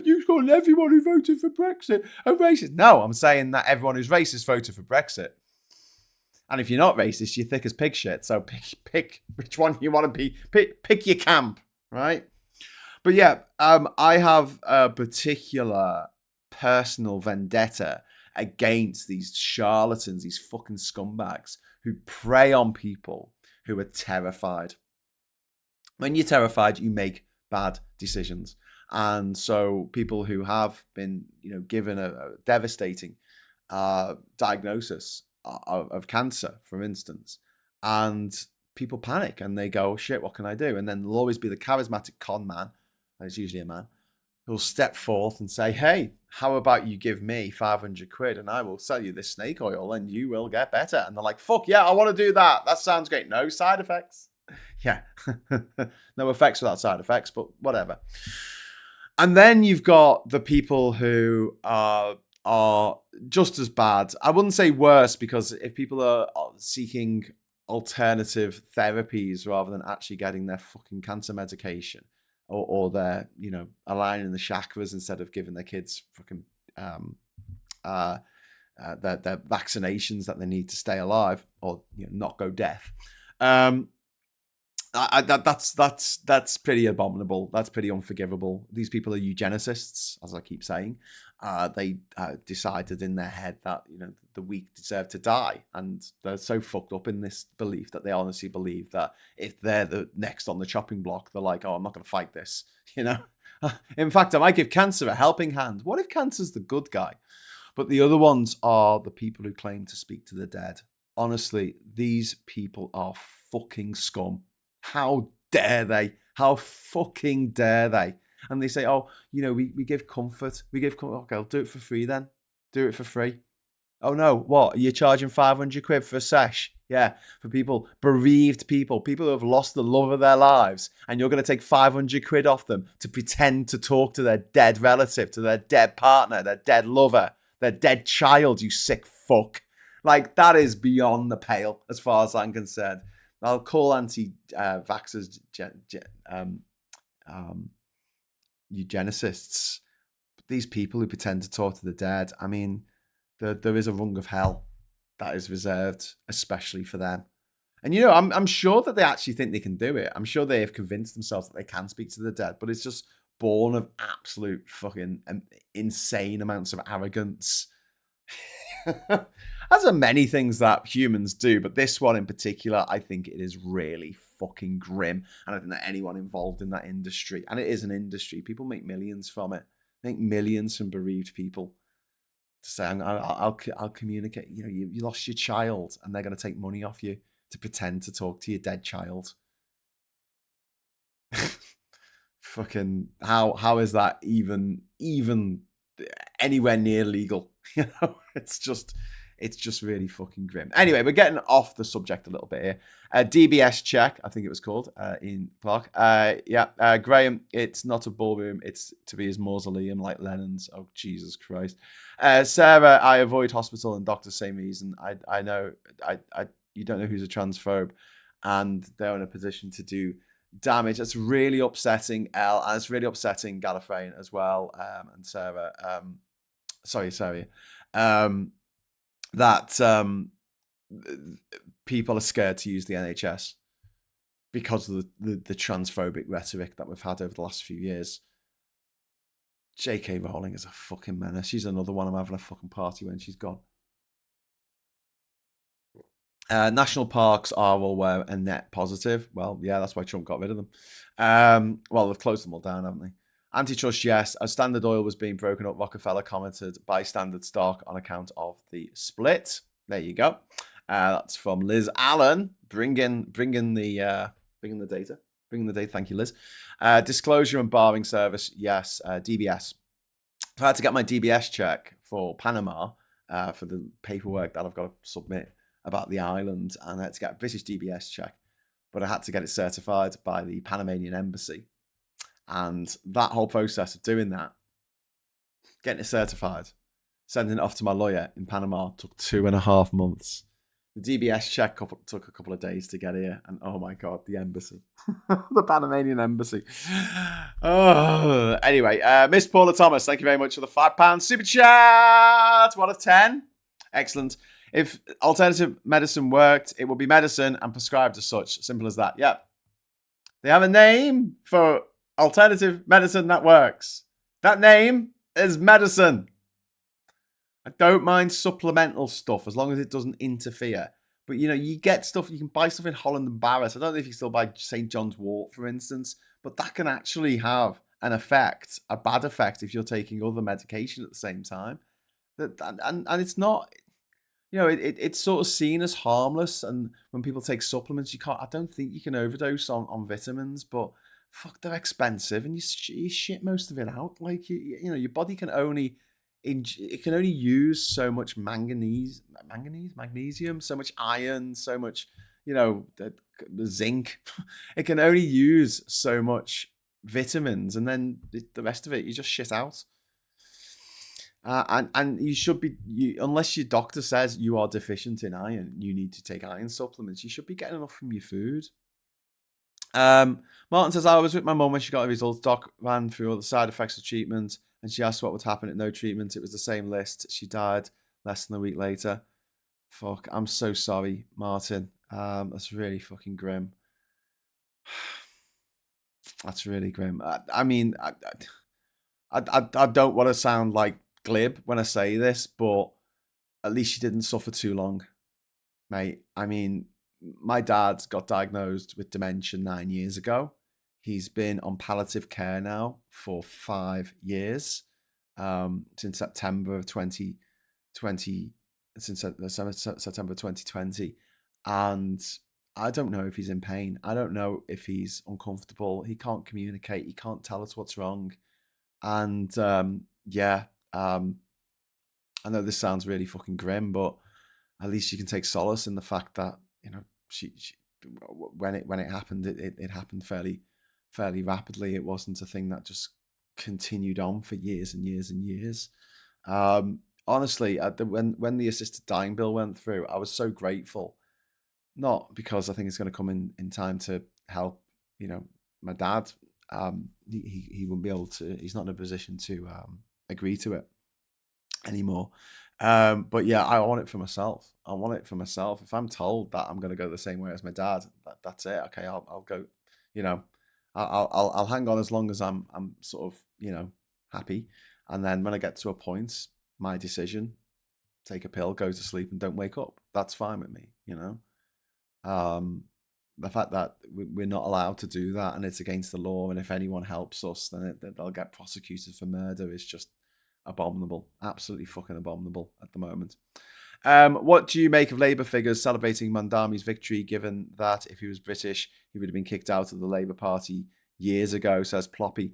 you've got everyone who voted for Brexit are racist. No, I'm saying that everyone who's racist voted for Brexit. And if you're not racist, you're thick as pig shit. So pick which one you want to be. Pick your camp, right? But yeah, I have a particular personal vendetta against these charlatans, these fucking scumbags who prey on people who are terrified. When you're terrified, you make bad decisions. And so people who have been, you know, given a devastating diagnosis of cancer, for instance, and people panic and they go, oh, shit, what can I do? And then there'll always be the charismatic con man, and it's usually a man, who'll step forth and say, hey, how about you give me 500 quid and I will sell you this snake oil and you will get better. And they're like, fuck yeah, I want to do that. That sounds great. No side effects. Yeah, no effects without side effects, but whatever. And then you've got the people who are just as bad. I wouldn't say worse, because if people are seeking alternative therapies rather than actually getting their fucking cancer medication, or they're, you know, aligning the chakras instead of giving their kids fucking their vaccinations that they need to stay alive or not go deaf. That's pretty abominable. That's pretty unforgivable. These people are eugenicists, as I keep saying. They decided in their head that the weak deserve to die, and they're so fucked up in this belief that they honestly believe that if they're the next on the chopping block, they're like, oh, I'm not going to fight this. In fact, I might give cancer a helping hand. What if cancer's the good guy? But the other ones are the people who claim to speak to the dead. Honestly, these people are fucking scum. How dare they? How fucking dare they? And they say, oh, we give comfort. We give comfort. Okay, I'll do it for free then. Do it for free. Oh no, what? You're charging 500 quid for a sesh? Yeah, for bereaved people who have lost the love of their lives, and you're going to take 500 quid off them to pretend to talk to their dead relative, to their dead partner, their dead lover, their dead child, you sick fuck. Like, that is beyond the pale as far as I'm concerned. I'll call anti-vaxxers eugenicists. But these people who pretend to talk to the dead, I mean, there is a rung of hell that is reserved especially for them. And, I'm sure that they actually think they can do it. I'm sure they have convinced themselves that they can speak to the dead, but it's just born of absolute fucking insane amounts of arrogance. As are many things that humans do, but this one in particular, I think it is really fucking grim. And I think that anyone involved in that industry, and it is an industry, people make millions from it. Make millions from bereaved people. To say, I'll communicate. You lost your child, and they're going to take money off you to pretend to talk to your dead child. Fucking how is that even anywhere near legal? It's just really fucking grim. Anyway, we're getting off the subject a little bit here. DBS check, I think it was called, in Clark. Graham, it's not a ballroom, it's to be his mausoleum like Lennon's. Oh, Jesus Christ. Sarah, I avoid hospital and doctors, same reason. I know, you don't know who's a transphobe, and they're in a position to do damage. That's really upsetting, Elle, and it's really upsetting Gallifreyan as well, and Sarah. Sorry. That people are scared to use the NHS because of the transphobic rhetoric that we've had over the last few years. J.K. Rowling is a fucking menace. She's another one I'm having a fucking party when she's gone. National parks are all a net positive. Well, yeah, that's why Trump got rid of them. Well, they've closed them all down, haven't they? Antitrust, yes. As Standard Oil was being broken up, Rockefeller commented, buy Standard stock on account of the split. There you go. That's from Liz Allen, bringing the data. Bringing the data. Thank you, Liz. Disclosure and barring service, yes. DBS. I had to get my DBS check for Panama for the paperwork that I've got to submit about the island, and I had to get a British DBS check, but I had to get it certified by the Panamanian embassy. And that whole process of doing that, getting it certified, sending it off to my lawyer in Panama took 2.5 months. The DBS check took a couple of days to get here. And oh my God, the embassy. The Panamanian embassy. Oh, anyway, Miss Paula Thomas, thank you very much for the £5 super chat. 1 of 10. Excellent. If alternative medicine worked, it would be medicine and prescribed as such. Simple as that. Yeah. They have a name for alternative medicine that works. That name is medicine. I don't mind supplemental stuff as long as it doesn't interfere. But, you get stuff, you can buy stuff in Holland and Barrett. I don't know if you still buy St. John's Wort, for instance, but that can actually have an effect, a bad effect, if you're taking other medication at the same time. And it's not, it's sort of seen as harmless. And when people take supplements, I don't think you can overdose on vitamins, but fuck, they're expensive and you shit most of it out. Like, your body can only use so much magnesium, so much iron, so much, the zinc. It can only use so much vitamins, and then the rest of it you just shit out. And you should be, unless your doctor says you are deficient in iron, you need to take iron supplements. You should be getting enough from your food. Martin says, I was with my mum when she got the results. Doc ran through all the side effects of treatment and she asked what would happen at no treatment. It was the same list. She died less than a week later. Fuck, I'm so sorry, Martin. That's really fucking grim. That's really grim. I mean, I don't want to sound like glib when I say this, but at least she didn't suffer too long, mate. I mean, my dad got diagnosed with dementia 9 years ago. He's been on palliative care now for 5 years, since September of 2020, since September 2020. And I don't know if he's in pain. I don't know if he's uncomfortable. He can't communicate. He can't tell us what's wrong. And yeah, I know this sounds really fucking grim, but at least you can take solace in the fact that, you know, she when it happened, it happened fairly rapidly. It wasn't a thing that just continued on for years and years and years. Honestly, when the assisted dying bill went through, I was so grateful. Not because I think it's going to come in time to help, you know, my dad. He won't be able to. He's not in a position to agree to it anymore. But yeah, I want it for myself. I want it for myself. If I'm told that I'm going to go the same way as my dad, that's it. Okay, I'll go. You know, I'll hang on as long as I'm sort of, you know, happy. And then when I get to a point, my decision: take a pill, go to sleep, and don't wake up. That's fine with me. You know. The fact that we're not allowed to do that, and it's against the law, and if anyone helps us, then they'll get prosecuted for murder, is just abominable. Absolutely fucking abominable at the moment. What do you make of Labour figures celebrating Mamdani's victory, given that if he was British, he would have been kicked out of the Labour Party years ago, says Ploppy.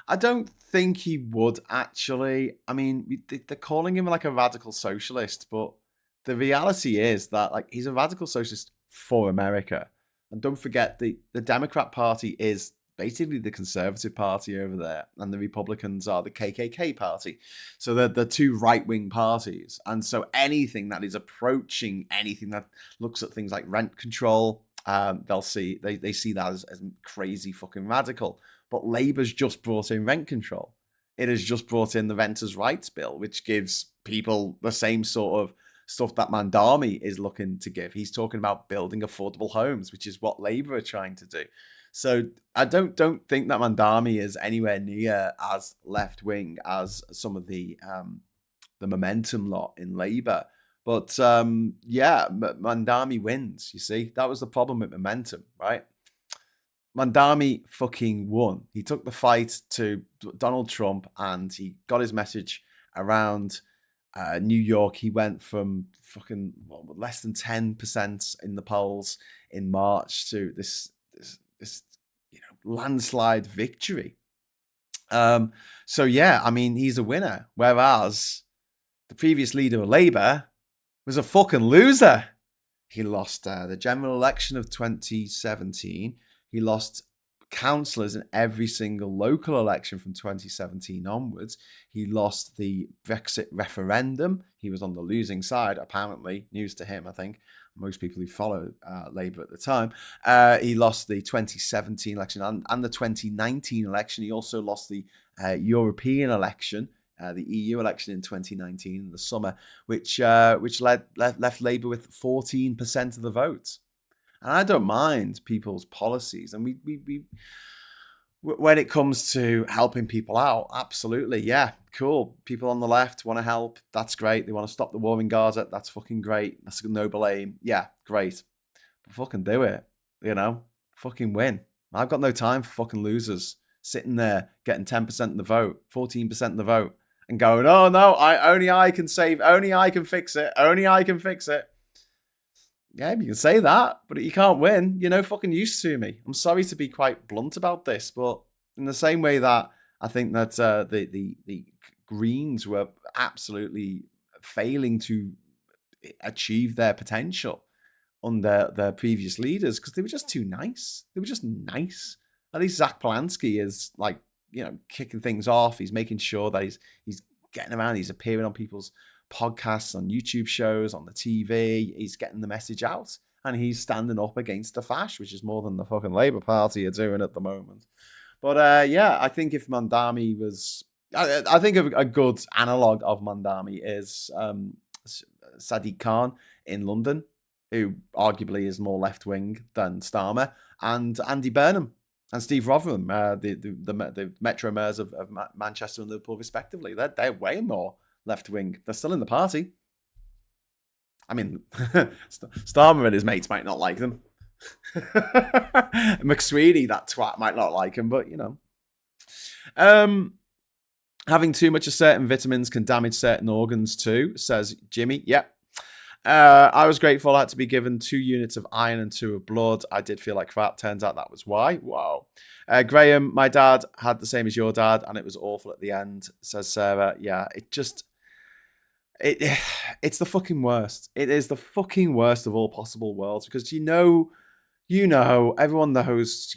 I don't think he would, actually. I mean, they're calling him like a radical socialist, but the reality is that, like, he's a radical socialist for America. And don't forget, the Democrat Party is basically the Conservative Party over there, and the Republicans are the KKK Party. So they're the two right-wing parties. And so anything that is approaching anything that looks at things like rent control, they see that as crazy fucking radical. But Labour's just brought in rent control. It has just brought in the Renters' Rights Bill, which gives people the same sort of stuff that Mamdani is looking to give. He's talking about building affordable homes, which is what Labour are trying to do. So I don't think that Mamdani is anywhere near as left wing as some of the Momentum lot in Labour. But yeah, Mamdani wins. You see, that was the problem with Momentum, right? Mamdani fucking won. He took the fight to Donald Trump, and he got his message around New York. He went from fucking less than 10% in the polls in March to this you know, landslide victory. So yeah, I mean, he's a winner. Whereas the previous leader of Labour was a fucking loser. He lost the general election of 2017. He lost councillors in every single local election from 2017 onwards. He lost the Brexit referendum. He was on the losing side, apparently. News to him, I think. Most people who followed Labour at the time. He lost the 2017 election and the 2019 election. He also lost the European election, the EU election in 2019 in the summer, which left Labour with 14% of the vote. And I don't mind people's policies. And we when it comes to helping people out, absolutely, yeah, cool. People on the left want to help. That's great. They want to stop the war in Gaza. That's fucking great. That's a noble aim. Yeah, great. But fucking do it, you know? Fucking win. I've got no time for fucking losers sitting there getting 10% of the vote, 14% of the vote, and going, oh no, only I can fix it. Only I can fix it. Yeah, you can say that, but you can't win. You're no fucking use to me. I'm sorry to be quite blunt about this, but in the same way that I think that the Greens were absolutely failing to achieve their potential under their previous leaders because they were just too nice. They were just nice. At least Zach Polanski is, like, you know, kicking things off. He's making sure that he's getting around. He's appearing on people's podcasts, on YouTube shows, on the TV. He's getting the message out, and he's standing up against the fash, which is more than the fucking Labour Party are doing at the moment. But yeah, I think if Mamdani was I think a good analogue of Mamdani is Sadiq Khan in London, who arguably is more left-wing than Starmer, and Andy Burnham and Steve Rotherham, the Metro mayors of Manchester and Liverpool, respectively. They're way more left-wing. They're still in the party. I mean, Starmer and his mates might not like them. McSweeney, that twat, might not like him, but, you know. Having too much of certain vitamins can damage certain organs too, says Jimmy. Yep. I was grateful I had to be given 2 units of iron and 2 of blood. I did feel like crap. Turns out that was why. Wow. Graham, my dad had the same as your dad, and it was awful at the end, says Sarah. Yeah, it's the fucking worst. It is the fucking worst of all possible worlds, because you know, everyone knows,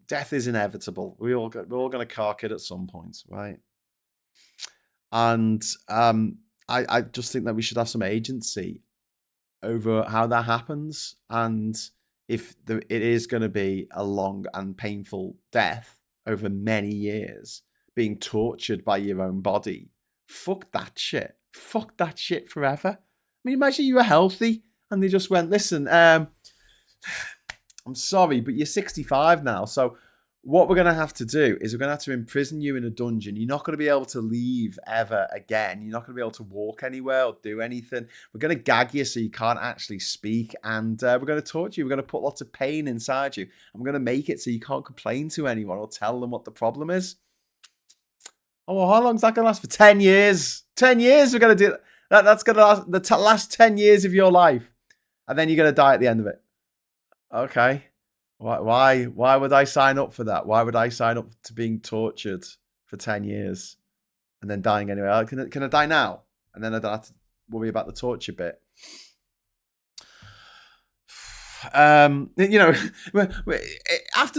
death is inevitable. We're all going to cark it at some point, right? And I just think that we should have some agency over how that happens, and if it is going to be a long and painful death over many years, being tortured by your own body, fuck that shit. Fuck that shit forever. I mean, imagine you were healthy and they just went, listen, I'm sorry, but you're 65 now, so what we're going to have to do is we're going to have to imprison you in a dungeon. You're not going to be able to leave ever again. You're not going to be able to walk anywhere or do anything. We're going to gag you so you can't actually speak. And we're going to torture you. We're going to put lots of pain inside you. And we're going to make it so you can't complain to anyone or tell them what the problem is. Oh, well, how long is that going to last? For 10 years. 10 years we're going to do that. That's going to last the last 10 years of your life. And then you're going to die at the end of it. Okay. Why would I sign up for that? Why would I sign up to being tortured for 10 years and then dying anyway? Can I die now? And then I don't have to worry about the torture bit. After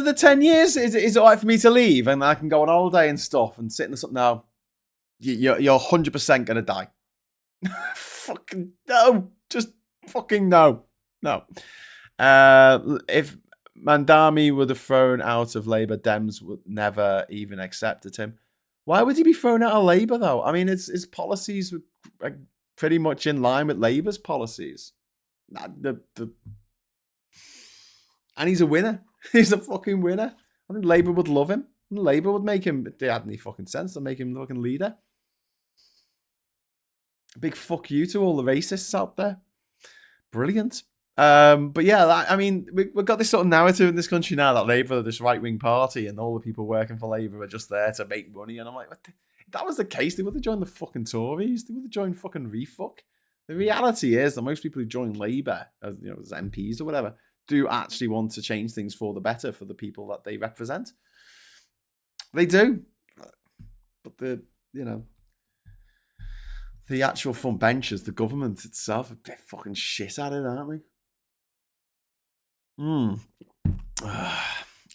the 10 years, is it all right for me to leave and I can go on holiday and stuff and sit in the sun? No. You're 100% going to die. Fucking no. Just fucking no. No. If Mamdani would have thrown out of Labour, Dems would never even accepted him. Why would he be thrown out of Labour, though? I mean, his policies were pretty much in line with Labour's policies. And he's a winner. He's a fucking winner. I think Labour would love him. Labour would make him, if they had any fucking sense, they'd make him the fucking leader. A big fuck you to all the racists out there. Brilliant. But yeah, I mean, we've got this sort of narrative in this country now that Labour are this right-wing party and all the people working for Labour are just there to make money. And I'm like, if that was the case, they would have joined the fucking Tories. They would have joined fucking refuck. The reality is that most people who join Labour, as MPs or whatever, do actually want to change things for the better for the people that they represent. They do. But the actual front benchers, the government itself, they're fucking shit at it, aren't they?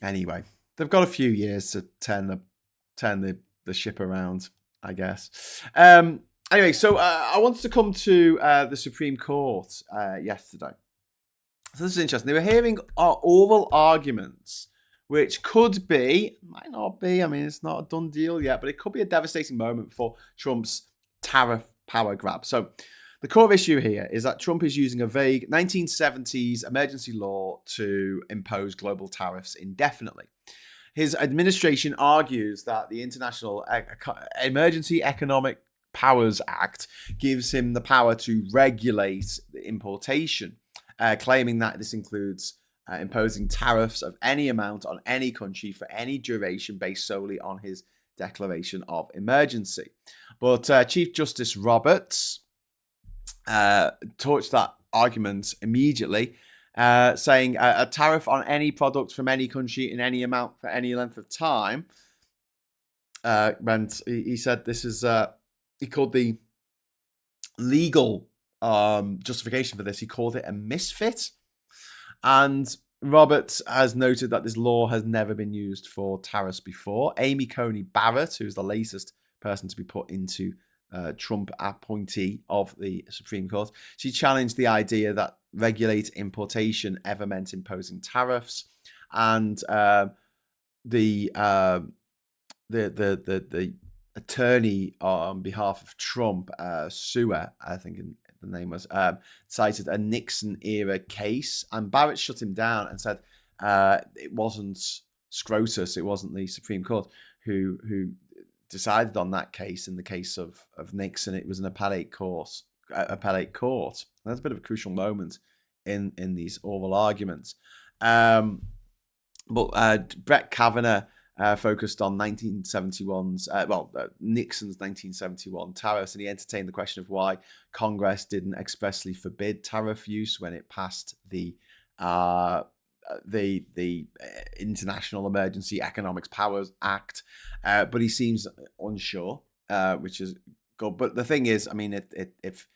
Anyway, they've got a few years to turn the ship around, I guess. Anyway, so I wanted to come to the Supreme Court yesterday. So this is interesting. They were hearing oral arguments, which could be, might not be, I mean, it's not a done deal yet, but it could be a devastating moment for Trump's tariff power grab. So the core issue here is that Trump is using a vague 1970s emergency law to impose global tariffs indefinitely. His administration argues that the International Emergency Economic Powers Act gives him the power to regulate the importation, claiming that this includes imposing tariffs of any amount on any country for any duration based solely on his declaration of emergency. But Chief Justice Roberts torched that argument immediately, saying a tariff on any product from any country in any amount for any length of time meant, he said this is, he called the legal justification for this, he called it a misfit. And Roberts has noted that this law has never been used for tariffs before. Amy Coney Barrett, who's the latest person to be put into Trump appointee of the Supreme Court, she challenged the idea that regulate importation ever meant imposing tariffs, and the attorney on behalf of Trump, Suer, I think the name was, cited a Nixon-era case, and Barrett shut him down and said it wasn't SCOTUS, it wasn't the Supreme Court who decided on that case. In the case of Nixon, it was an appellate court. That's a bit of a crucial moment in these oral arguments. But Brett Kavanaugh focused on 1971's, Nixon's 1971 tariffs, and he entertained the question of why Congress didn't expressly forbid tariff use when it passed the International Emergency Economics Powers Act, but he seems unsure, which is good. But the thing is, I mean, if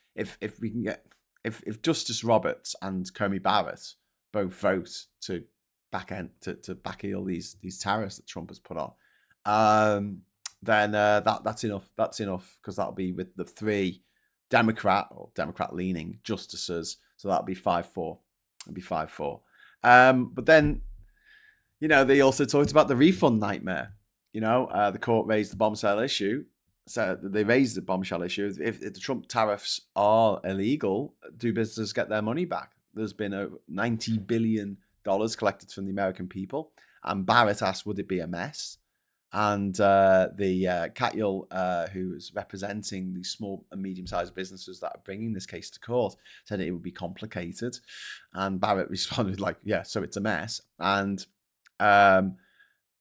we can get if Justice Roberts and Comey Barrett both vote to back all these tariffs that Trump has put on, then that's enough. That's enough, because that'll be with the 3 Democrat leaning justices. So that'll be 5-4. It'll be 5-4. But then, they also talked about the refund nightmare. The court raised the bombshell issue. So they raised the bombshell issue. If the Trump tariffs are illegal, do businesses get their money back? There's been $90 billion collected from the American people. And Barrett asked, would it be a mess? And Katyal, who is representing the small and medium-sized businesses that are bringing this case to court, said it would be complicated. And Barrett responded like, yeah, so it's a mess. And there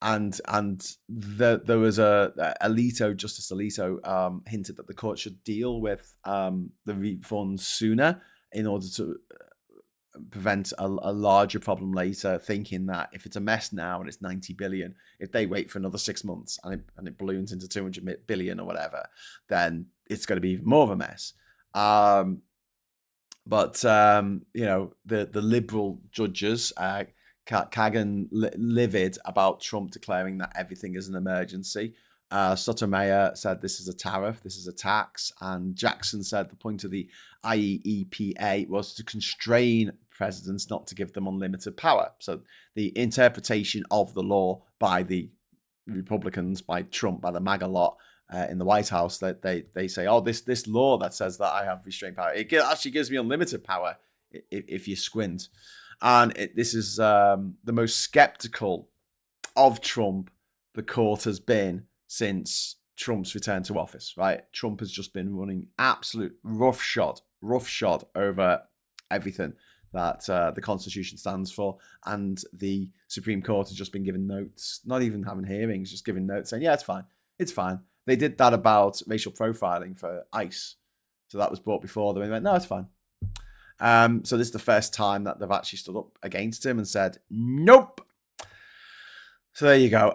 was Justice Alito hinted that the court should deal with the refunds sooner in order to prevent a larger problem later, thinking that if it's a mess now and it's 90 billion, if they wait for another 6 months and it balloons into 200 billion or whatever, then it's going to be even more of a mess. But the liberal judges, Kagan livid about Trump declaring that everything is an emergency. Sotomayor said this is a tariff, this is a tax, and Jackson said the point of the IEEPA was to constrain presidents, not to give them unlimited power. So the interpretation of the law by the Republicans, by Trump, by the MAGA lot in the White House, that they say, oh, this law that says that I have restrained power, it actually gives me unlimited power if you squint. And this is the most skeptical of Trump the court has been since Trump's return to office, right? Trump has just been running absolute roughshod over everything that the Constitution stands for. And the Supreme Court has just been giving notes, not even having hearings, just giving notes saying, yeah, it's fine. It's fine. They did that about racial profiling for ICE. So that was brought before them and went, no, it's fine. So this is the first time that they've actually stood up against him and said, nope. So there you go.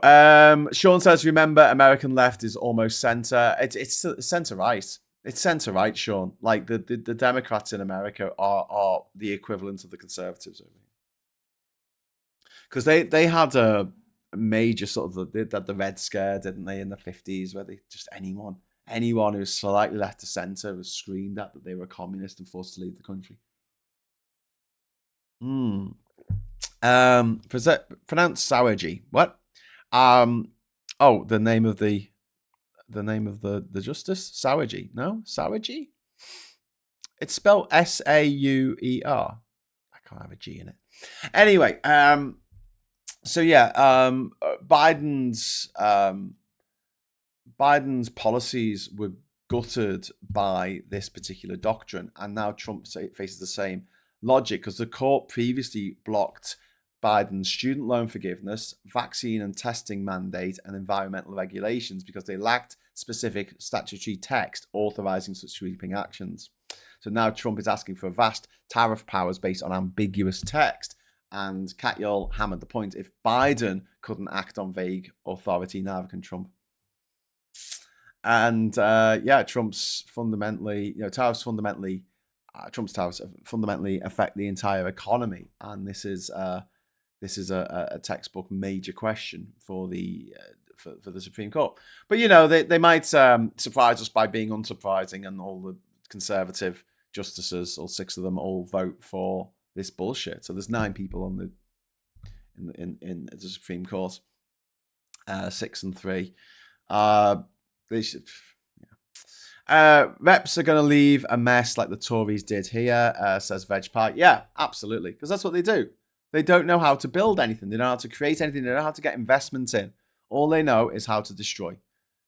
Sean says, remember, American left is almost center. It's center right. It's center right, Sean. Like the Democrats in America are the equivalent of the conservatives over here. Because they had a major sort of the Red Scare, didn't they, in the 50s, where they just anyone who was slightly left to center was screamed at that they were a communist and forced to leave the country. Pronounced Sawaji. What? The name of the justice? Sawaji. No? Sawaji? It's spelled Sauer. I can't have a G in it. Anyway, so yeah, Biden's policies were gutted by this particular doctrine, and now Trump faces the same logic, because the court previously blocked Biden's student loan forgiveness, vaccine and testing mandate, and environmental regulations because they lacked specific statutory text authorizing such sweeping actions. So now Trump is asking for vast tariff powers based on ambiguous text. And Katyal hammered the point: if Biden couldn't act on vague authority, neither can Trump. And Trump's fundamentally, tariffs fundamentally, Trump's tariffs fundamentally affect the entire economy, and this is a textbook major question for the Supreme Court. But they might surprise us by being unsurprising, and all the conservative justices, all 6 of them, all vote for this bullshit. So there's 9 people on in the Supreme Court, 6 and 3. They should. Reps are going to leave a mess like the Tories did here, says Veg Pie. Yeah, absolutely, because that's what they do. They don't know how to build anything. They don't know how to create anything. They don't know how to get investment in. All they know is how to destroy.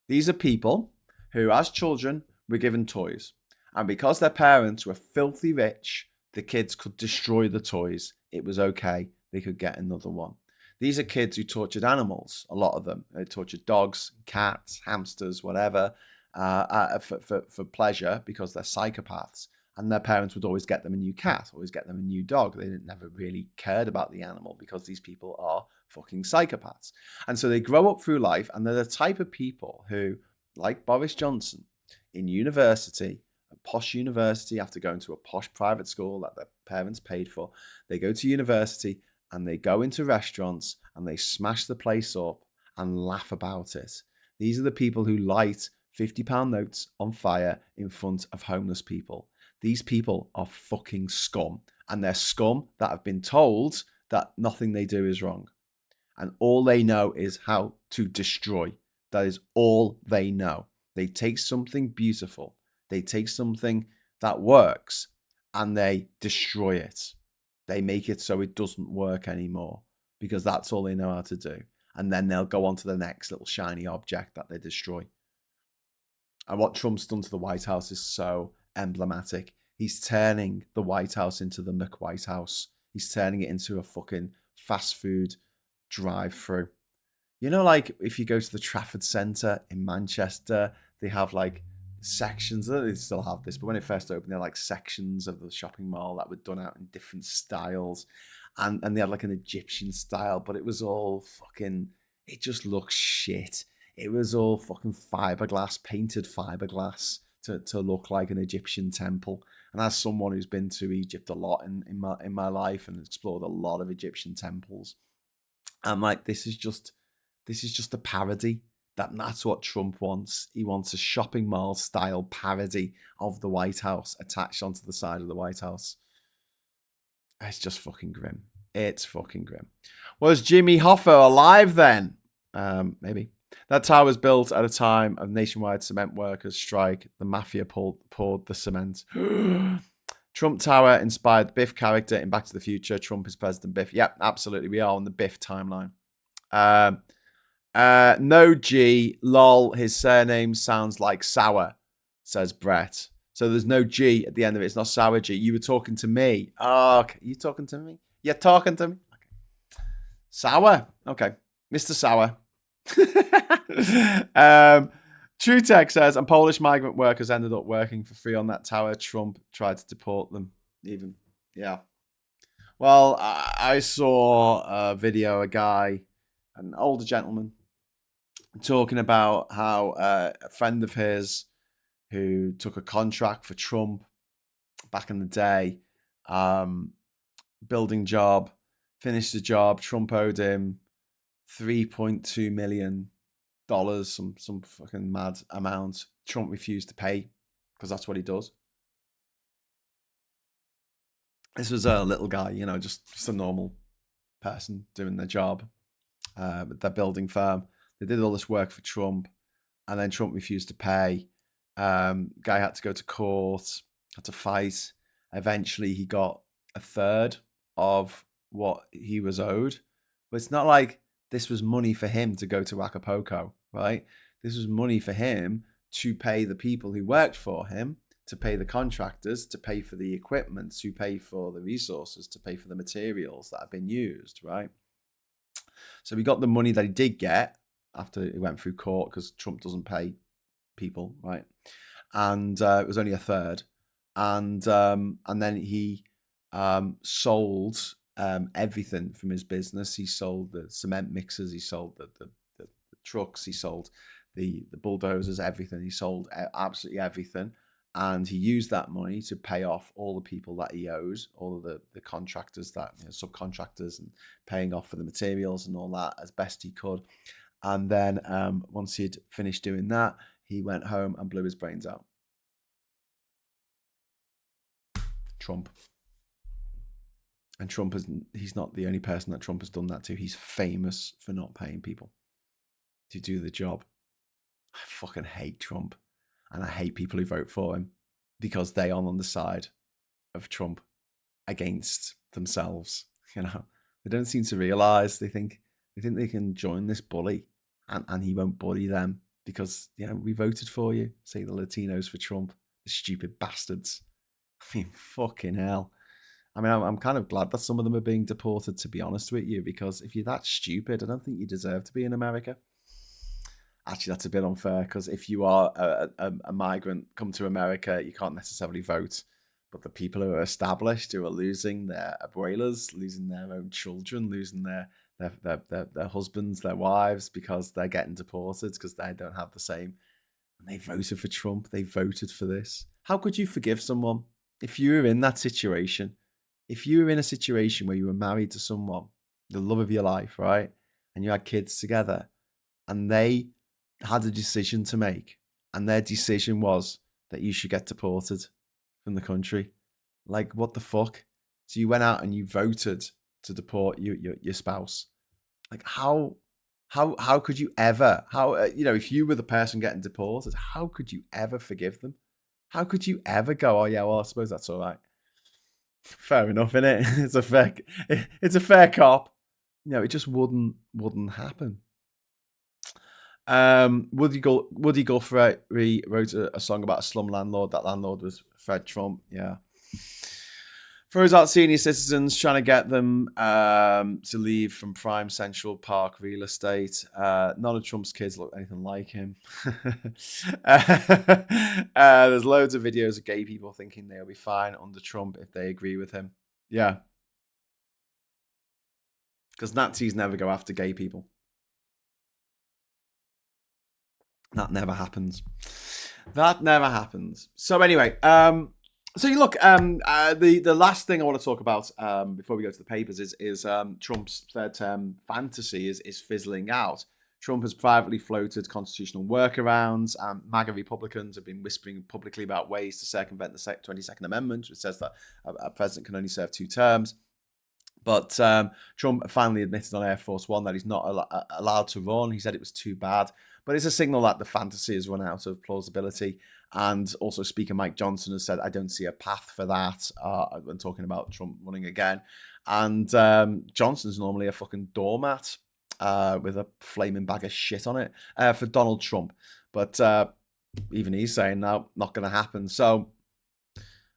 These are people who, as children, were given toys. And because their parents were filthy rich, the kids could destroy the toys. It was okay. They could get another one. These are kids who tortured animals, a lot of them. They tortured dogs, cats, hamsters, whatever, for pleasure because they're psychopaths. And their parents would always get them a new cat, always get them a new dog. They never really cared about the animal because these people are fucking psychopaths. And so they grow up through life, and they're the type of people who, like Boris Johnson, in university, a posh university, after going to a posh private school that their parents paid for, they go to university and they go into restaurants and they smash the place up and laugh about it. These are the people who light £50 notes on fire in front of homeless people. These people are fucking scum, and they're scum that have been told that nothing they do is wrong. And all they know is how to destroy. That is all they know. They take something beautiful, they take something that works, and they destroy it. They make it so it doesn't work anymore because that's all they know how to do. And then they'll go on to the next little shiny object that they destroy. And what Trump's done to the White House is so emblematic. He's turning the White House into the McWhite House. He's turning it into a fucking fast food drive-through. You know, like if you go to the Trafford Centre in Manchester, they have like sections. They still have this, but when it first opened, they're like sections of the shopping mall that were done out in different styles. And they had like an Egyptian style, but it was all fucking, it just looks shit. It was all fucking fiberglass, painted fiberglass to look like an Egyptian temple. And as someone who's been to Egypt a lot in my life and explored a lot of Egyptian temples, I'm like, this is just a parody. That's what Trump wants. He wants a shopping mall style parody of the White House attached onto the side of the White House. It's just fucking grim. It's fucking grim. Was Jimmy Hoffa alive then? Maybe. That tower was built at a time of nationwide cement workers' strike. The mafia poured the cement. Trump Tower inspired the Biff character in Back to the Future. Trump is President Biff. Yep, absolutely. We are on the Biff timeline. No G. Lol. His surname sounds like sour, says Brett. So there's no G at the end of it. It's not sour G. You were talking to me. Oh, okay. You talking to me? You're talking to me? Okay. Sour. Okay. Mr. Sour. True Tech says, and Polish migrant workers ended up working for free on that tower. Trump tried to deport them. Even. Yeah. Well, I saw a video, a guy, an older gentleman, talking about how a friend of his who took a contract for Trump back in the day, building job, finished the job. Trump owed him $3.2 million, some fucking mad amount. Trump refused to pay because that's what he does. This was a little guy, you know, just a normal person doing their job. Their building firm. They did all this work for Trump, and then Trump refused to pay. Guy had to go to court, had to fight. Eventually, he got a third of what he was owed. But it's not like this was money for him to go to Acapulco, right? This was money for him to pay the people who worked for him, to pay the contractors, to pay for the equipment, to pay for the resources, to pay for the materials that have been used, right? So he got the money that he did get after he went through court, because Trump doesn't pay people, right? And it was only a third. And then he sold everything from his business. He sold the cement mixers, he sold the trucks, he sold the bulldozers, everything. He sold absolutely everything. And he used that money to pay off all the people that he owes, all of the contractors, that, you know, subcontractors, and paying off for the materials and all that as best he could. And then once he'd finished doing that, he went home and blew his brains out. Trump. And he's not the only person that Trump has done that to. He's famous for not paying people to do the job. I fucking hate Trump, and I hate people who vote for him because they are on the side of Trump against themselves. You know, they don't seem to realize they think they can join this bully, and he won't bully them because we voted for you. Say the Latinos for Trump, the stupid bastards. I mean, fucking hell. I mean, I'm kind of glad that some of them are being deported, to be honest with you, because if you're that stupid, I don't think you deserve to be in America. Actually, that's a bit unfair, because if you are a migrant, come to America, you can't necessarily vote. But the people who are established, who are losing their abuelas, losing their own children, losing their husbands, their wives, because they're getting deported, because they don't have the same. And they voted for Trump. They voted for this. How could you forgive someone if you were in that situation? If you were in a situation where you were married to someone, the love of your life, right? And you had kids together, and they had a decision to make, and their decision was that you should get deported from the country. Like, what the fuck? So you went out and you voted to deport your spouse. Like, how could you ever, if you were the person getting deported, how could you ever forgive them? How could you ever go, oh yeah, well, I suppose that's all right. Fair enough, innit? It's a fair cop. It just wouldn't happen. Woody Guthrie wrote a song about a slum landlord. That landlord was Fred Trump. Yeah. Throws out senior citizens, trying to get them to leave from prime Central Park real estate. None of Trump's kids look anything like him. There's loads of videos of gay people thinking they'll be fine under Trump if they agree with him. Yeah. Because Nazis never go after gay people. That never happens. That never happens. So anyway, so you look, the last thing I want to talk about before we go to the papers is Trump's third term fantasy is fizzling out. Trump has privately floated constitutional workarounds. MAGA Republicans have been whispering publicly about ways to circumvent the 22nd Amendment, which says that a president can only serve 2 terms. But Trump finally admitted on Air Force One that he's not allowed to run. He said it was too bad. But it's a signal that the fantasy has run out of plausibility. And also Speaker Mike Johnson has said, I don't see a path for that when talking about Trump running again. And Johnson's normally a fucking doormat with a flaming bag of shit on it for Donald Trump. But even he's saying, no, not going to happen. So,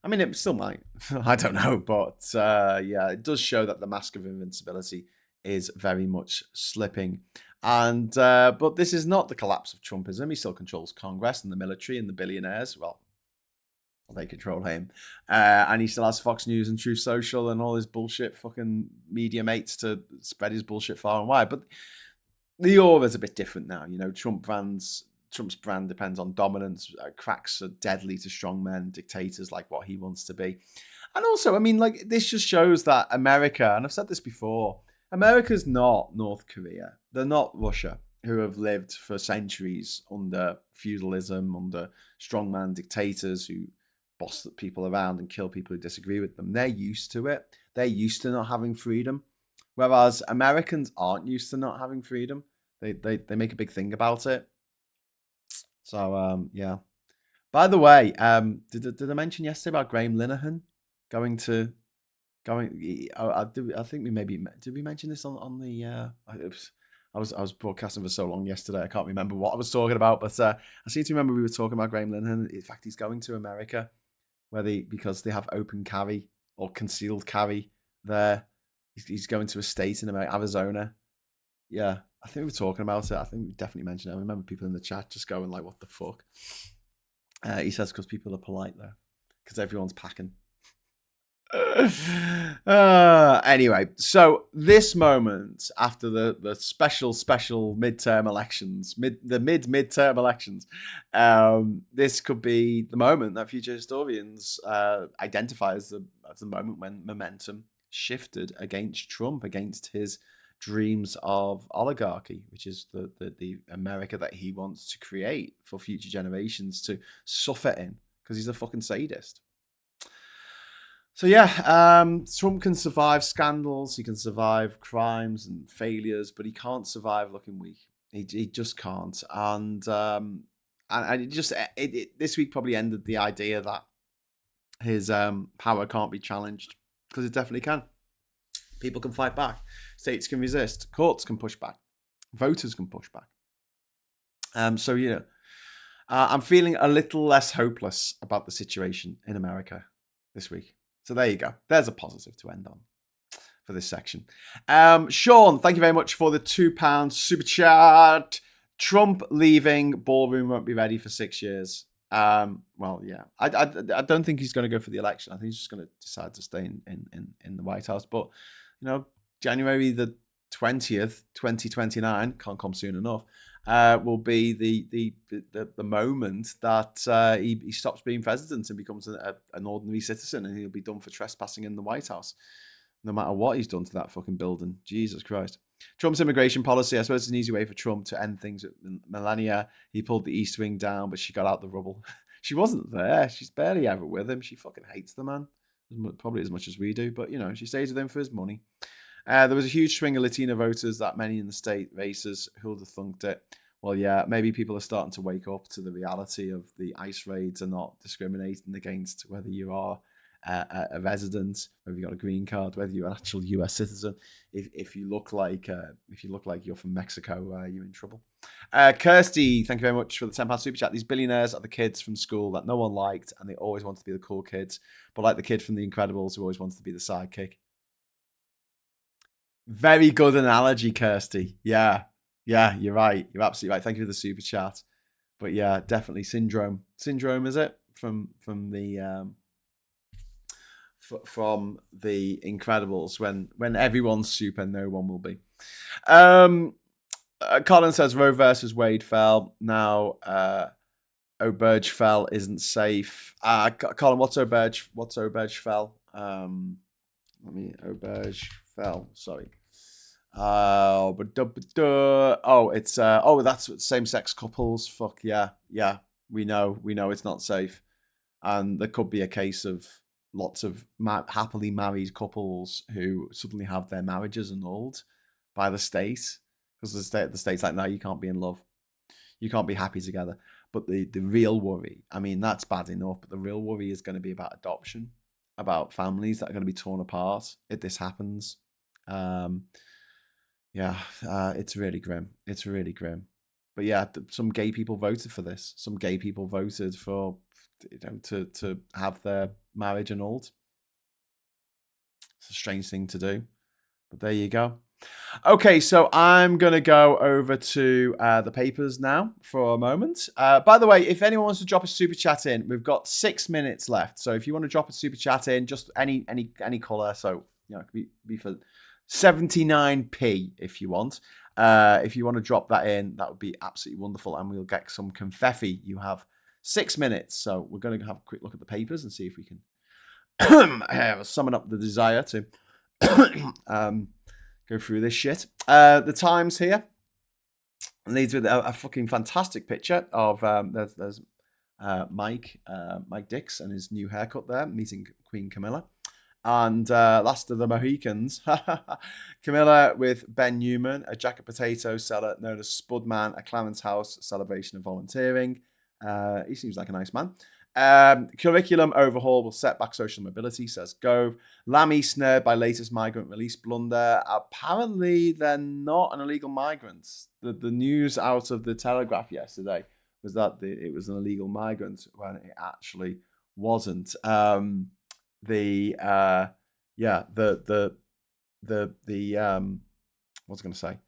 I mean, it still might. I don't know. But yeah, it does show that the mask of invincibility is very much slipping. And but this is not the collapse of Trumpism. He still controls Congress and the military and the billionaires. Well, they control him. And he still has Fox News and Truth Social and all his bullshit fucking media mates to spread his bullshit far and wide. But the aura's a bit different now. Trump's brand depends on dominance. Cracks are deadly to strongmen, dictators like what he wants to be. And also, I mean, like, this just shows that America, and I've said this before, America's not North Korea. They're not Russia, who have lived for centuries under feudalism, under strongman dictators who boss people around and kill people who disagree with them. They're used to it. They're used to not having freedom. Whereas Americans aren't used to not having freedom. They make a big thing about it. So, yeah. By the way, did I mention yesterday about Graham Linehan going? I think we did we mention this on the? I was broadcasting for so long yesterday. I can't remember what I was talking about, but I seem to remember we were talking about Graham Linehan. In fact, he's going to America, because they have open carry or concealed carry there. He's going to a state in America, Arizona. Yeah, I think we were talking about it. I think we definitely mentioned it. I remember people in the chat just going like, "What the fuck?" He says because people are polite there, because everyone's packing. Anyway, so this moment after the special midterm elections, midterm elections, this could be the moment that future historians identify as the moment when momentum shifted against Trump, against his dreams of oligarchy, which is the America that he wants to create for future generations to suffer in, because he's a fucking sadist. So yeah, Trump can survive scandals, he can survive crimes and failures, but he can't survive looking weak. He just can't. And and this week probably ended the idea that his power can't be challenged, because it definitely can. People can fight back. States can resist. Courts can push back. Voters can push back. So, I'm feeling a little less hopeless about the situation in America this week. So there you go. There's a positive to end on for this section. Sean, thank you very much for the £2 super chat. Trump leaving, ballroom won't be ready for 6 years. Well, yeah, I don't think he's going to go for the election. I think he's just going to decide to stay in the White House. But January the 20th, 2029, can't come soon enough, will be the moment that he stops being president and becomes an ordinary citizen, and he'll be done for trespassing in the White House, no matter what he's done to that fucking building. Jesus Christ. Trump's immigration policy, I suppose it's an easy way for Trump to end things with Melania. He pulled the East Wing down, but she got out the rubble. She wasn't there. She's barely ever with him. She fucking hates the man, probably as much as we do, but she stays with him for his money. There was a huge swing of Latino voters, that many in the state races. Who would have thunked it? Well, yeah, maybe people are starting to wake up to the reality of the ICE raids are not discriminating against whether you are a resident, whether you got a green card, whether you're an actual US citizen. If you look like you're from Mexico, you're in trouble. Kirsty, thank you very much for the £10 super chat. These billionaires are the kids from school that no one liked, and they always wanted to be the cool kids, but like the kid from The Incredibles who always wanted to be the sidekick. Very good analogy, Kirsty. Yeah, you're right. You're absolutely right. Thank you for the super chat. But yeah, definitely syndrome. Syndrome, is it? From the Incredibles, when everyone's super, no one will be. Colin says Roe versus Wade fell. Now Obergefell isn't safe. Colin, what's Obergefell? Obergefell. Sorry. It's that's same-sex couples. Fuck yeah. We know it's not safe, and there could be a case of lots of happily married couples who suddenly have their marriages annulled by the state, because the state's like, no, you can't be in love, you can't be happy together. But the real worry, I mean, that's bad enough, but the real worry is going to be about adoption, about families that are going to be torn apart if this happens. It's really grim. It's really grim. But yeah, some gay people voted for this. Some gay people voted for to have their marriage annulled. It's a strange thing to do, but there you go. Okay, so I'm going to go over to the papers now for a moment. By the way, if anyone wants to drop a super chat in, we've got 6 minutes left. So if you want to drop a super chat in, just any colour. So it could be for 79p if you want. If you want to drop that in, that would be absolutely wonderful, and we'll get some confetti. You have 6 minutes, so we're going to have a quick look at the papers and see if we can summon up the desire to go through this shit. The Times here leads with a fucking fantastic picture of there's Mike Dix and his new haircut there, meeting Queen Camilla. And last of the Mohicans, Camilla with Ben Newman, a jacket potato seller known as Spudman, a Clarence House celebration of volunteering. He seems like a nice man. Curriculum overhaul will set back social mobility, says Gove. Lammy snared by latest migrant release blunder. Apparently, they're not an illegal migrant. The news out of the Telegraph yesterday was that it was an illegal migrant when it actually wasn't. The what was I going to say?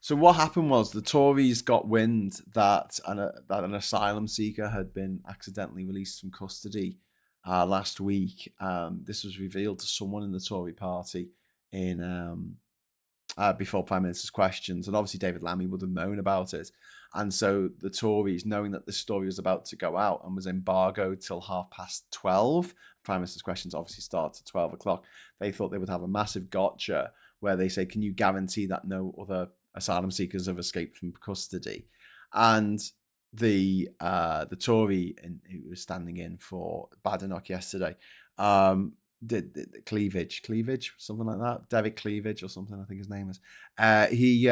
So what happened was the Tories got wind that an asylum seeker had been accidentally released from custody last week. This was revealed to someone in the Tory party in before Prime Minister's questions, and obviously David Lammy would have known about it. And so the Tories, knowing that this story was about to go out and was embargoed till 12:30, Prime Minister's questions obviously starts at 12 o'clock. They thought they would have a massive gotcha where they say, can you guarantee that no other asylum seekers have escaped from custody? And the Tory who was standing in for Badenoch yesterday Cleavage, something like that. Derek Cleavage or something, I think his name is. He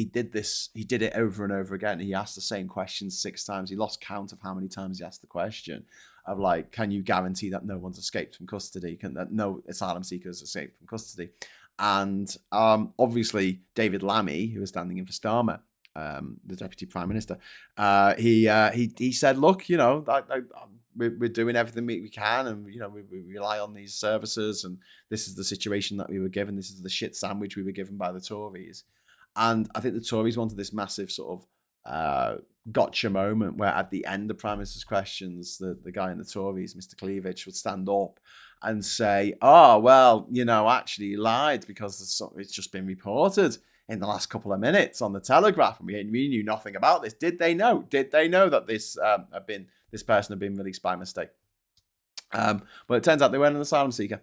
did this. He did it over and over again. He asked the same question 6 times. He lost count of how many times he asked the question of like, can you guarantee that no one's escaped from custody? That no asylum seekers escaped from custody? And obviously David Lammy, who was standing in for Starmer, the Deputy Prime Minister, he said, look, you know, we're doing everything we can, and you know we rely on these services, and this is the situation that we were given. This is the shit sandwich we were given by the Tories, and I think the Tories wanted this massive sort of gotcha moment where at the end of Prime Minister's questions, the guy in the Tories, Mr. Cleavage, would stand up and say, "Oh well, you know, actually you lied because it's just been reported in the last couple of minutes on the Telegraph, and we knew nothing about this. Did they know? Did they know that this person had been released by mistake?" But it turns out they weren't an asylum seeker.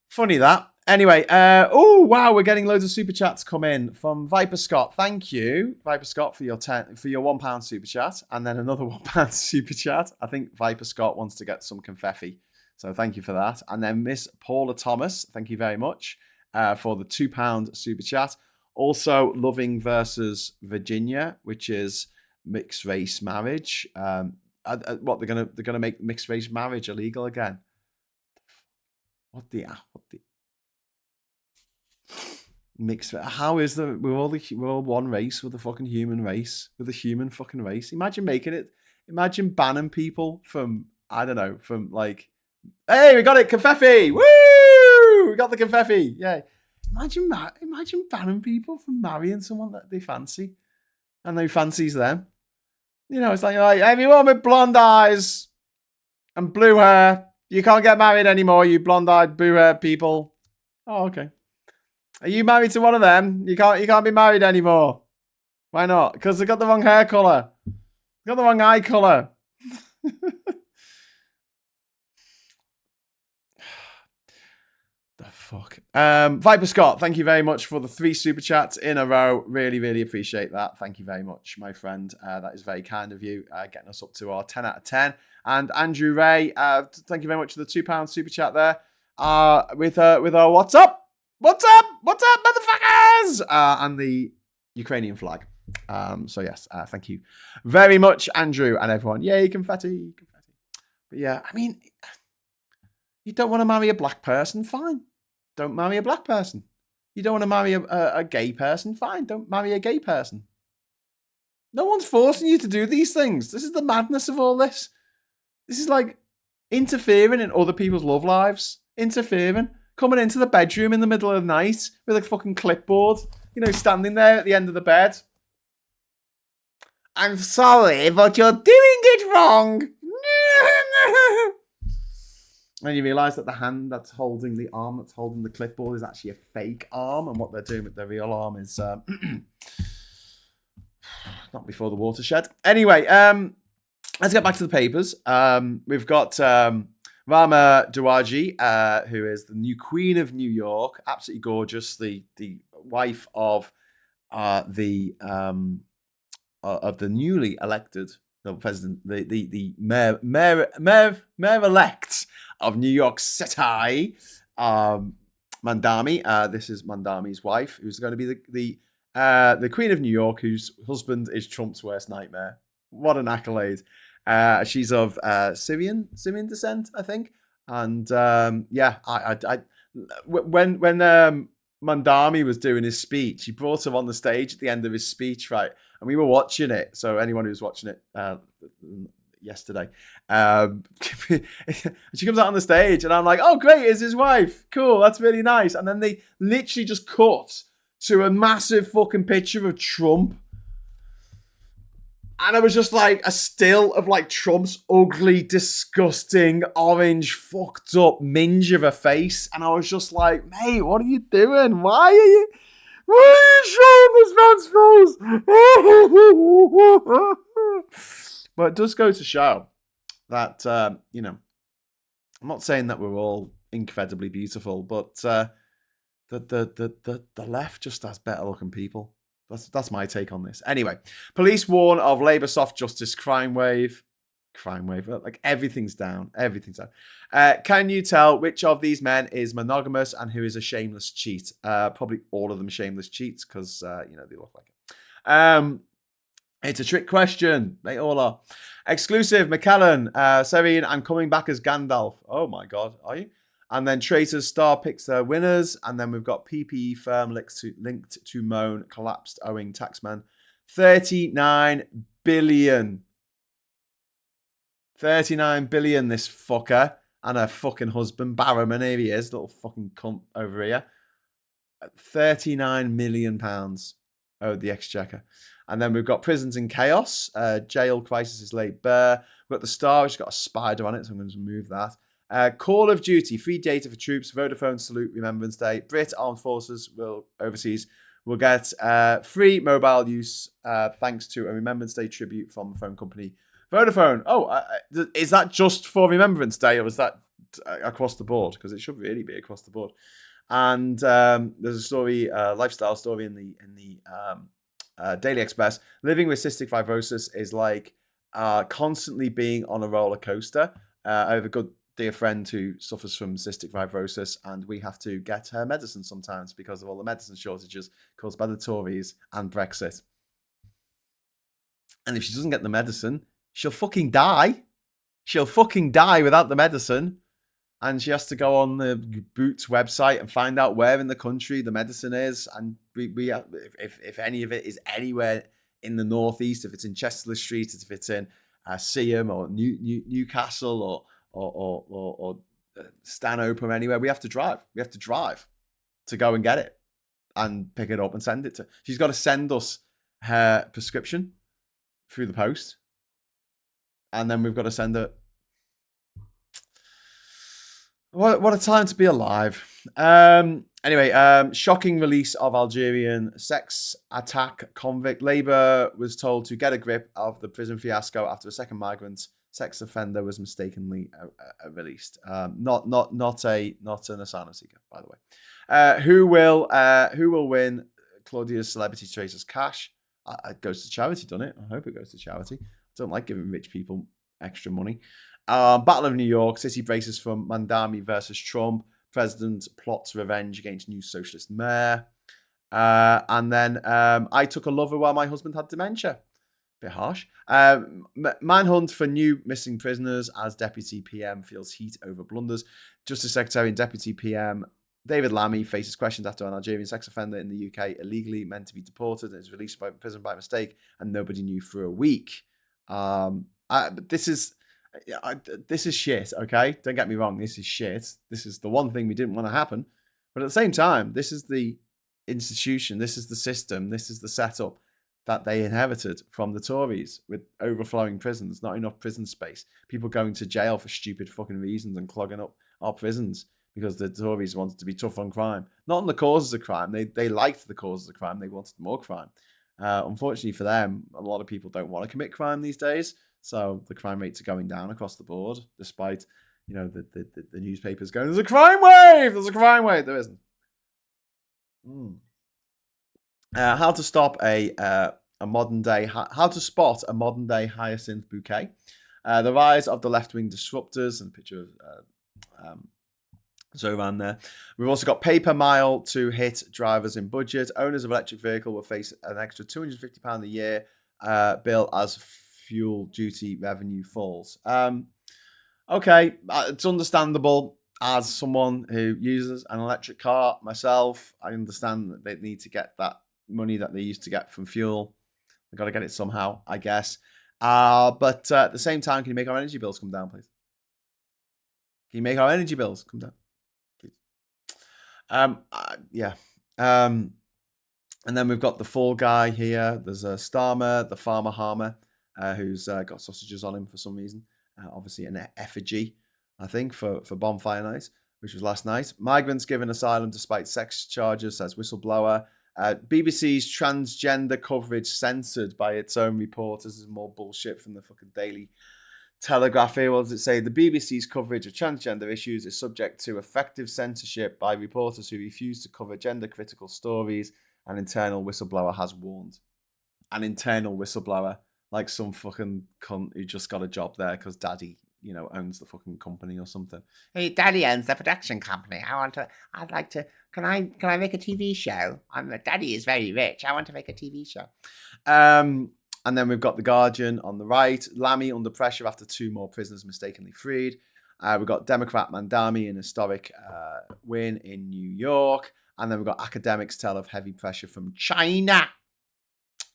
Funny that. Anyway, oh wow, we're getting loads of super chats come in from Viper Scott. Thank you, Viper Scott, for your £1 super chat, and then another £1 super chat. I think Viper Scott wants to get some confetti, so thank you for that. And then Miss Paula Thomas, thank you very much for the £2 super chat. Also, Loving versus Virginia, which is mixed race marriage. What they're gonna make mixed race marriage illegal again? What the mixed? How is the we're all one race with the fucking human race, with the human fucking race? Imagine making it. Imagine banning people from, I don't know, from like, hey, we got it, confetti, woo! We got the confetti, yeah. Imagine banning people from marrying someone that they fancy, and they fancies them. You know, it's like everyone with blonde eyes and blue hair, you can't get married anymore, you blonde-eyed, blue-haired people. Oh, okay. Are you married to one of them? You can't be married anymore. Why not? Because they got the wrong hair colour. They got the wrong eye colour. The fuck. Viper Scott, thank you very much for the 3 super chats in a row. Really, really appreciate that. Thank you very much, my friend. That is very kind of you, getting us up to our 10 out of 10. And Andrew Ray, thank you very much for the £2 super chat there. With our what's up, motherfuckers, and the Ukrainian flag. So yes, thank you very much, Andrew, and everyone. Yay, confetti. But yeah, I mean, you don't want to marry a black person? Fine. Don't marry a black person. You don't want to marry a gay person? Fine. Don't marry a gay person. No one's forcing you to do these things. This is the madness of all this. This is like interfering in other people's love lives. Interfering. Coming into the bedroom in the middle of the night with a fucking clipboard. You know, standing there at the end of the bed. I'm sorry, but you're doing it wrong. And you realise that the hand that's holding the arm that's holding the clipboard is actually a fake arm, and what they're doing with their real arm is not before the watershed. Anyway, let's get back to the papers. We've got Rama Dawaji, who is the new Queen of New York, absolutely gorgeous, the wife of the newly elected president, the mayor-elect of New York City, Mamdani. This is Mamdani's wife, who's going to be the Queen of New York, whose husband is Trump's worst nightmare. What an accolade! She's of Syrian descent, I think, and yeah, when Mamdani was doing his speech, he brought her on the stage at the end of his speech, right? And we were watching it. So anyone who's watching it yesterday, she comes out on the stage, and I'm like, "Oh, great! It's his wife. Cool. That's really nice." And then they literally just cut to a massive fucking picture of Trump. And I was just like a still of like Trump's ugly, disgusting, orange, fucked up minge of a face. And I was just like, mate, what are you doing? Why are you showing this man's face? But it does go to show that, you know, I'm not saying that we're all incredibly beautiful, but the left just has better looking people. That's my take on this. Anyway, police warn of Labour soft justice crime wave. Crime wave. Like, everything's down. Everything's down. Can you tell which of these men is monogamous and who is a shameless cheat? Probably all of them shameless cheats because, they look like it. It's a trick question. They all are. Exclusive, McKellen, Serene, I'm coming back as Gandalf. Oh my God, are you? And then Traitors Star picks their winners. And then we've got PPE firm linked to Moan, collapsed owing taxman. 39 billion. 39 billion, this fucker. And her fucking husband, Barrowman, here he is, little fucking cunt over here. 39 million pounds owed the Exchequer. And then we've got Prisons in Chaos. Jail Crisis is laid bare. We've got the Star, which has got a spider on it, so I'm going to remove that. Call of Duty, free data for troops. Vodafone Salute Remembrance Day. Brit Armed Forces overseas will get free mobile use thanks to a Remembrance Day tribute from the phone company Vodafone. Oh, is that just for Remembrance Day, or is that across the board? Because it should really be across the board. And there's a story, lifestyle story in the Daily Express. Living with cystic fibrosis is like constantly being on a roller coaster. I have a good dear friend who suffers from cystic fibrosis, and we have to get her medicine sometimes because of all the medicine shortages caused by the Tories and Brexit. And if she doesn't get the medicine, she'll fucking die. She'll fucking die without the medicine. And she has to go on the Boots website and find out where in the country the medicine is. And if any of it is anywhere in the northeast, if it's in Chester Street, if it's in Seaham or Newcastle or Stanhope or anywhere, we have to drive. We have to drive to go and get it and pick it up and send it to. She's got to send us her prescription through the post, and then we've got to send her. What a time to be alive. Anyway, shocking release of Algerian sex attack convict. Labour was told to get a grip of the prison fiasco after a second migrant sex offender was mistakenly released. Not an asylum seeker, by the way. Who will win Claudia's Celebrity Traitors cash? It goes to charity, doesn't it? I hope it goes to charity. I don't like giving rich people extra money. Battle of New York. City braces from Mamdani versus Trump. President plots revenge against new socialist mayor. And then I took a lover while my husband had dementia. Bit harsh. Manhunt for new missing prisoners as Deputy PM feels heat over blunders. Justice Secretary and Deputy PM David Lammy faces questions after an Algerian sex offender in the UK illegally meant to be deported and is released by prison by mistake, and nobody knew for a week. This is shit, okay? Don't get me wrong, this is shit. This is the one thing we didn't want to happen. But at the same time, this is the institution, this is the system, this is the setup that they inherited from the Tories with overflowing prisons, not enough prison space, people going to jail for stupid fucking reasons and clogging up our prisons because the Tories wanted to be tough on crime. Not on the causes of crime. They liked the causes of crime. They wanted more crime. Unfortunately for them, a lot of people don't want to commit crime these days. So the crime rates are going down across the board, despite, the newspapers going, there's a crime wave! There's a crime wave! There isn't. How to stop how to spot a modern day hyacinth bouquet. The rise of the left-wing disruptors, and a picture of Zohran there. We've also got paper mile to hit drivers in budget. Owners of electric vehicle will face an extra £250 a year bill as fuel duty revenue falls. Okay, it's understandable. As someone who uses an electric car myself, I understand that they need to get that money that they used to get from fuel. They've got to get it somehow, I guess. But at the same time, can you make our energy bills come down, please? Can you make our energy bills come down, please? Yeah. And then we've got the fall guy here. There's a Starmer, the farmer harmer, who's got sausages on him for some reason. Obviously an effigy, I think, for bonfire night, which was last night. Migrants given asylum despite sex charges, says whistleblower. BBC's transgender coverage censored by its own reporters. This is more bullshit from the fucking Daily Telegraph here. What does it say? The BBC's coverage of transgender issues is subject to effective censorship by reporters who refuse to cover gender-critical stories. An internal whistleblower has warned. An internal whistleblower. like some fucking cunt who just got a job there because daddy, owns the fucking company or something. Hey, daddy owns the production company. I'd like to, can I make a TV show? Daddy is very rich. I want to make a TV show. And then we've got The Guardian on the right. Lammy under pressure after 2 more prisoners mistakenly freed. We've got Democrat Mamdani in historic win in New York. And then we've got academics tell of heavy pressure from China.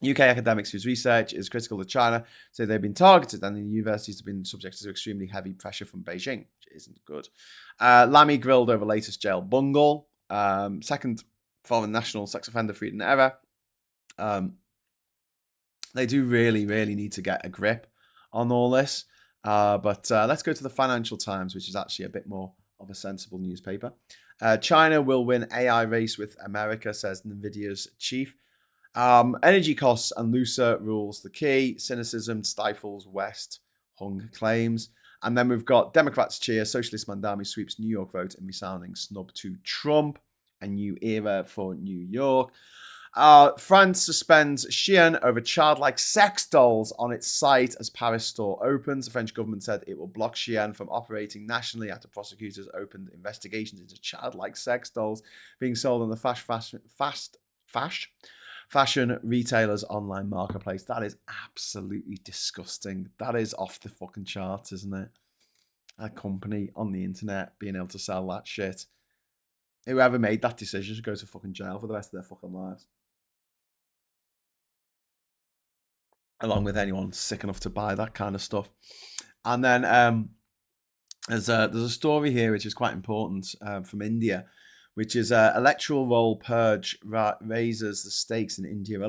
UK academics whose research is critical of China say they've been targeted and the universities have been subjected to extremely heavy pressure from Beijing, which isn't good. Lammy grilled over latest jail bungle. Second foreign national sex offender freedom ever. They do really, really need to get a grip on all this. But let's go to the Financial Times, which is actually a bit more of a sensible newspaper. China will win AI race with America, says NVIDIA's chief. Energy costs and looser rules the key. Cynicism stifles West, Hung claims. And then we've got Democrats cheer. Socialist Mamdani sweeps New York vote in resounding snub to Trump. A new era for New York. France suspends Shein over childlike sex dolls on its site as Paris store opens. The French government said it will block Shein from operating nationally after prosecutors opened investigations into childlike sex dolls being sold on the fashion retailers online marketplace. That is absolutely disgusting. That is off the fucking charts, isn't it? A company on the internet being able to sell that shit. Whoever made that decision should go to fucking jail for the rest of their fucking lives. Along with anyone sick enough to buy that kind of stuff. And then there's a story here which is quite important from India, which is electoral roll purge raises the stakes in Indian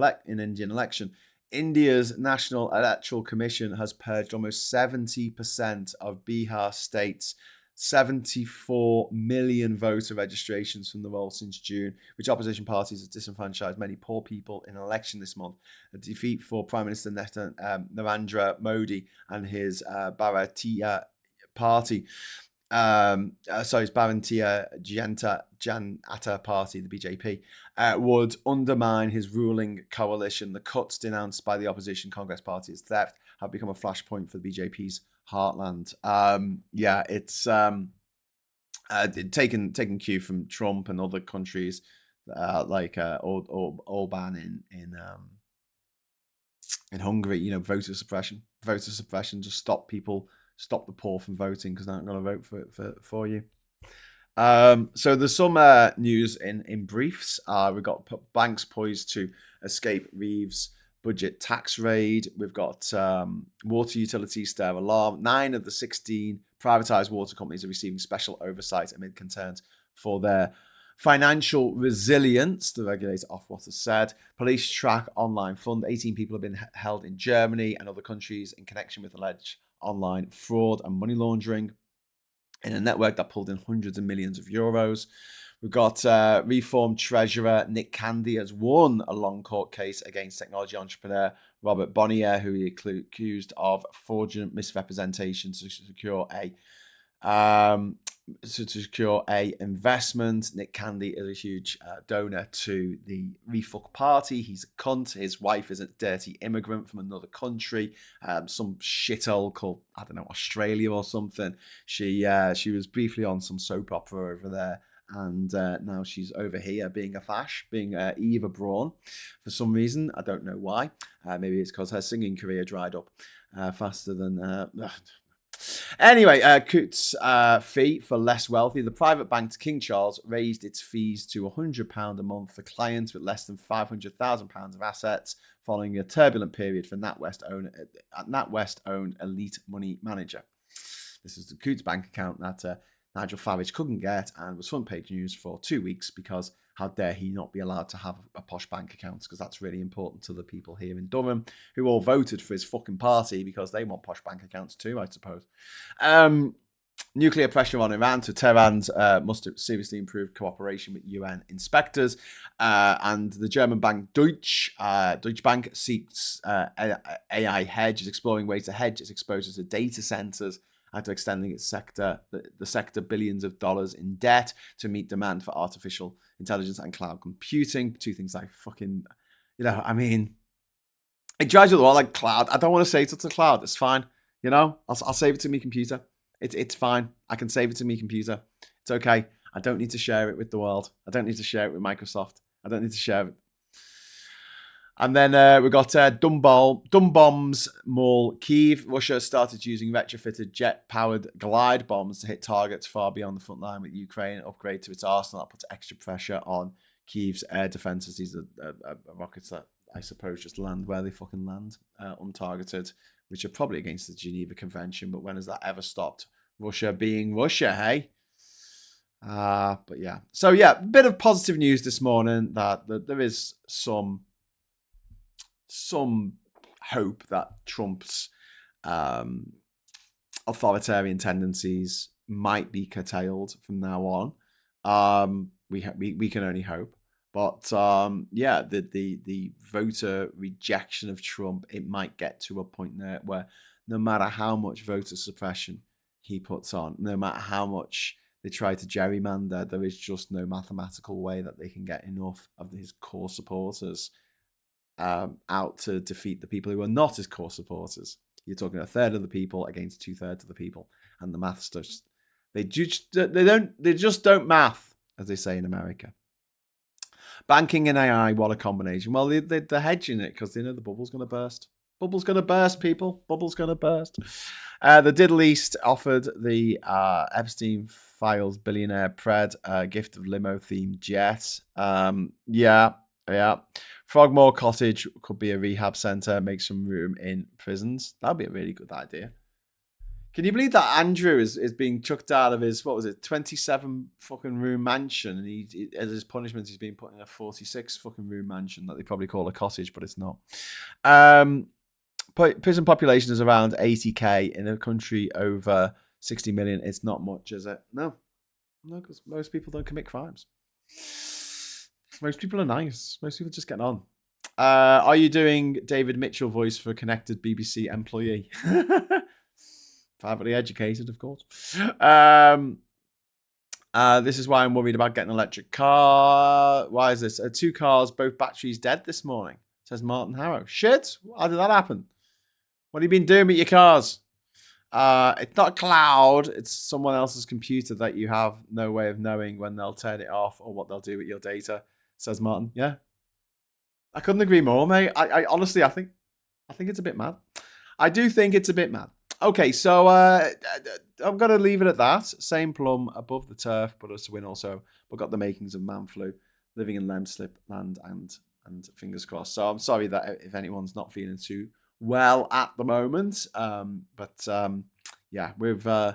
election. India's National Electoral Commission has purged almost 70% of Bihar state's 74 million voter registrations from the roll since June, which opposition parties have disenfranchised many poor people in an election this month. A defeat for Prime Minister Narendra Modi and his Bharatiya Party. His Bharatiya Janata Party, the BJP, would undermine his ruling coalition. The cuts denounced by the opposition Congress Party as theft have become a flashpoint for the BJP's heartland. It's taken cue from Trump and other countries like Orban in Hungary. Voter suppression to stop the poor from voting because they're not going to vote for you. So there's some news in briefs. We've got banks poised to escape Reeves' budget tax raid. We've got water utilities stare alarm. 9 of the 16 privatized water companies are receiving special oversight amid concerns for their financial resilience, the regulator Ofwat said. Police track online fund. 18 people have been held in Germany and other countries in connection with alleged online fraud and money laundering in a network that pulled in hundreds of millions of euros. We've got reformed treasurer Nick Candy has won a long court case against technology entrepreneur Robert Bonnier, who he accused of fraudulent misrepresentation to secure a investment. Nick Candy is a huge donor to the Refuck Party. He's a cunt. His wife is a dirty immigrant from another country, some shithole called, I don't know, Australia or something. She was briefly on some soap opera over there. And now she's over here being a fash, being Eva Braun for some reason. I don't know why. Maybe it's because her singing career dried up faster than... Anyway, Coutts' fee for less wealthy. The private bank King Charles raised its fees to £100 a month for clients with less than £500,000 of assets following a turbulent period for NatWest-owned elite money manager. This is the Coutts bank account that Nigel Farage couldn't get and was front page news for 2 weeks because how dare he not be allowed to have a posh bank account, because that's really important to the people here in Durham who all voted for his fucking party because they want posh bank accounts too, I suppose. Nuclear pressure on Iran. So Tehran must have seriously improved cooperation with UN inspectors. And the German bank Deutsche Bank seeks AI hedge, is exploring ways to hedge its exposure to data centers after extending its sector billions of dollars in debt to meet demand for artificial intelligence and cloud computing. Two things I fucking, It drives you the wall like cloud. I don't want to save it to the cloud. It's fine. I'll save it to my computer. It's fine. I can save it to my computer. It's okay. I don't need to share it with the world. I don't need to share it with Microsoft. I don't need to share it. And then we got dumb bombs maul Kyiv. Russia started using retrofitted jet-powered glide bombs to hit targets far beyond the front line with Ukraine upgrade to its arsenal. That puts extra pressure on Kyiv's air defenses. These are rockets that I suppose just land where they fucking land, untargeted, which are probably against the Geneva Convention. But when has that ever stopped Russia being Russia, hey? But yeah. So yeah, a bit of positive news this morning that there is some hope that Trump's authoritarian tendencies might be curtailed from now on. We can only hope. But yeah, the voter rejection of Trump, it might get to a point there where no matter how much voter suppression he puts on, no matter how much they try to gerrymander, there is just no mathematical way that they can get enough of his core supporters out to defeat the people who are not his core supporters. You're talking a third of the people against 2/3 of the people, and the maths just they just don't math, as they say in America. Banking and AI, what a combination. Well, they're hedging it because they know the bubble's going to burst. Bubble's going to burst, people. Bubble's going to burst. The Diddle East offered the Epstein Files billionaire Pred a gift of limo-themed jet. Yeah. Frogmore Cottage could be a rehab centre. Make some room in prisons. That'd be a really good idea. Can you believe that Andrew is being chucked out of his, 27 fucking room mansion, and he as his punishment he's being put in a 46 fucking room mansion that they probably call a cottage, but it's not. Prison population is around 80k in a country over 60 million. It's not much, is it? No, because most people don't commit crimes. Most people are nice. Most people just get on. Are you doing David Mitchell voice for a connected BBC employee? Privately educated, of course. This is why I'm worried about getting an electric car. Why is this? 2 cars, both batteries dead this morning, says Martin Harrow. Shit, how did that happen? What have you been doing with your cars? It's not cloud. It's someone else's computer that you have no way of knowing when they'll turn it off or what they'll do with your data, says Martin. Yeah. I couldn't agree more, mate. I honestly, I think it's a bit mad. I do think it's a bit mad. Okay, so I'm going to leave it at that. Same plum above the turf, but us to win also. We've got the makings of man flu, living in landslide land and fingers crossed. So I'm sorry that if anyone's not feeling too well at the moment. But yeah, we've. I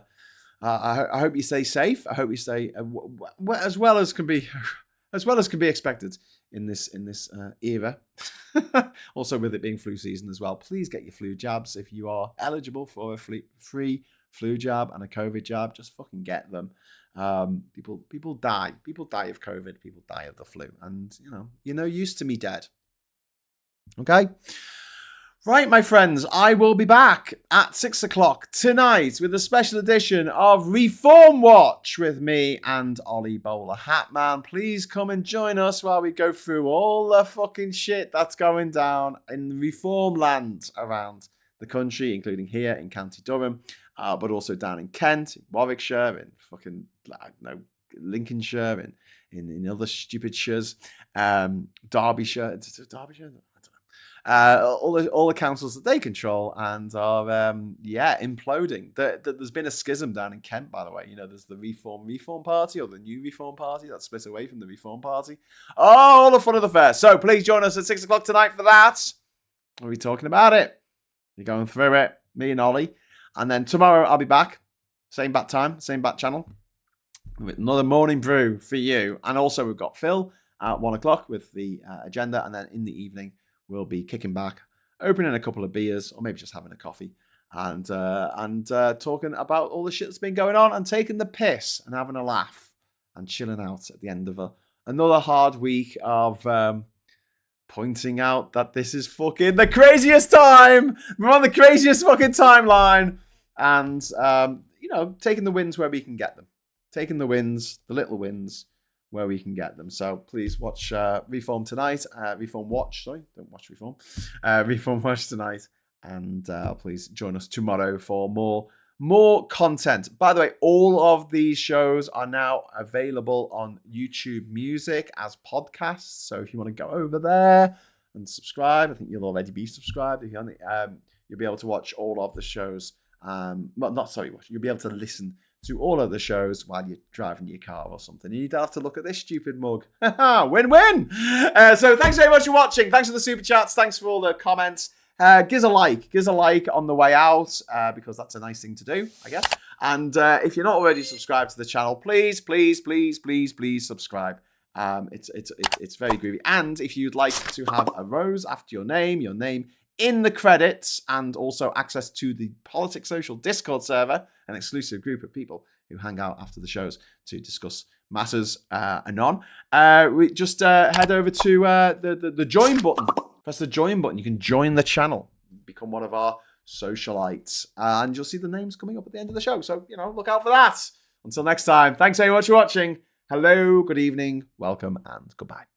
hope you stay safe. I hope you stay as well as can be expected in this era. Also, with it being flu season as well, please get your flu jabs if you are eligible for a free flu jab and a COVID jab. Just fucking get them. People die. People die of COVID. People die of the flu, and you're no use to me dead. Okay. Right, my friends, I will be back at 6 o'clock tonight with a special edition of Reform Watch with me and Ollie Bowler Hatman. Please come and join us while we go through all the fucking shit that's going down in reform land around the country, including here in County Durham, but also down in Kent, in Warwickshire, in fucking Lincolnshire, in other stupid shires, Derbyshire. Derbyshire? All the councils that they control and are imploding. There's been a schism down in Kent, by the way. There's the Reform Party or the New Reform Party that's split away from the Reform Party. Oh, all the fun of the fair. So please join us at 6 o'clock tonight for that. We'll be talking about it. We're going through it, me and Ollie. And then tomorrow I'll be back. Same bat time, same bat channel. With another morning brew for you. And also we've got Phil at 1 o'clock with the agenda. And then in the evening, we'll be kicking back, opening a couple of beers, or maybe just having a coffee, and talking about all the shit that's been going on, and taking the piss, and having a laugh, and chilling out at the end of another hard week of pointing out that this is fucking the craziest time. We're on the craziest fucking timeline, and taking the wins where we can get them, taking the wins, the little wins, where we can get them. So please watch Reform tonight. Reform Watch, sorry, don't watch Reform. Reform Watch tonight. And please join us tomorrow for more content. By the way, all of these shows are now available on YouTube Music as podcasts. So if you want to go over there and subscribe, I think you'll already be subscribed. If you'll be able to watch all of the shows. You'll be able to listen to all of the shows while you're driving your car or something. You don't have to look at this stupid mug. Win-win! So thanks very much for watching. Thanks for the super chats. Thanks for all the comments. Give us a like on the way out, because that's a nice thing to do, I guess. And if you're not already subscribed to the channel, please subscribe. It's very groovy. And if you'd like to have a rose after your name in the credits, and also access to the Politics Social Discord server, an exclusive group of people who hang out after the shows to discuss matters anon, we just head over to the join button. Press the join button. You can join the channel, become one of our socialites, and you'll see the names coming up at the end of the show. So, look out for that. Until next time, thanks very much for watching. Hello, good evening, welcome, and goodbye.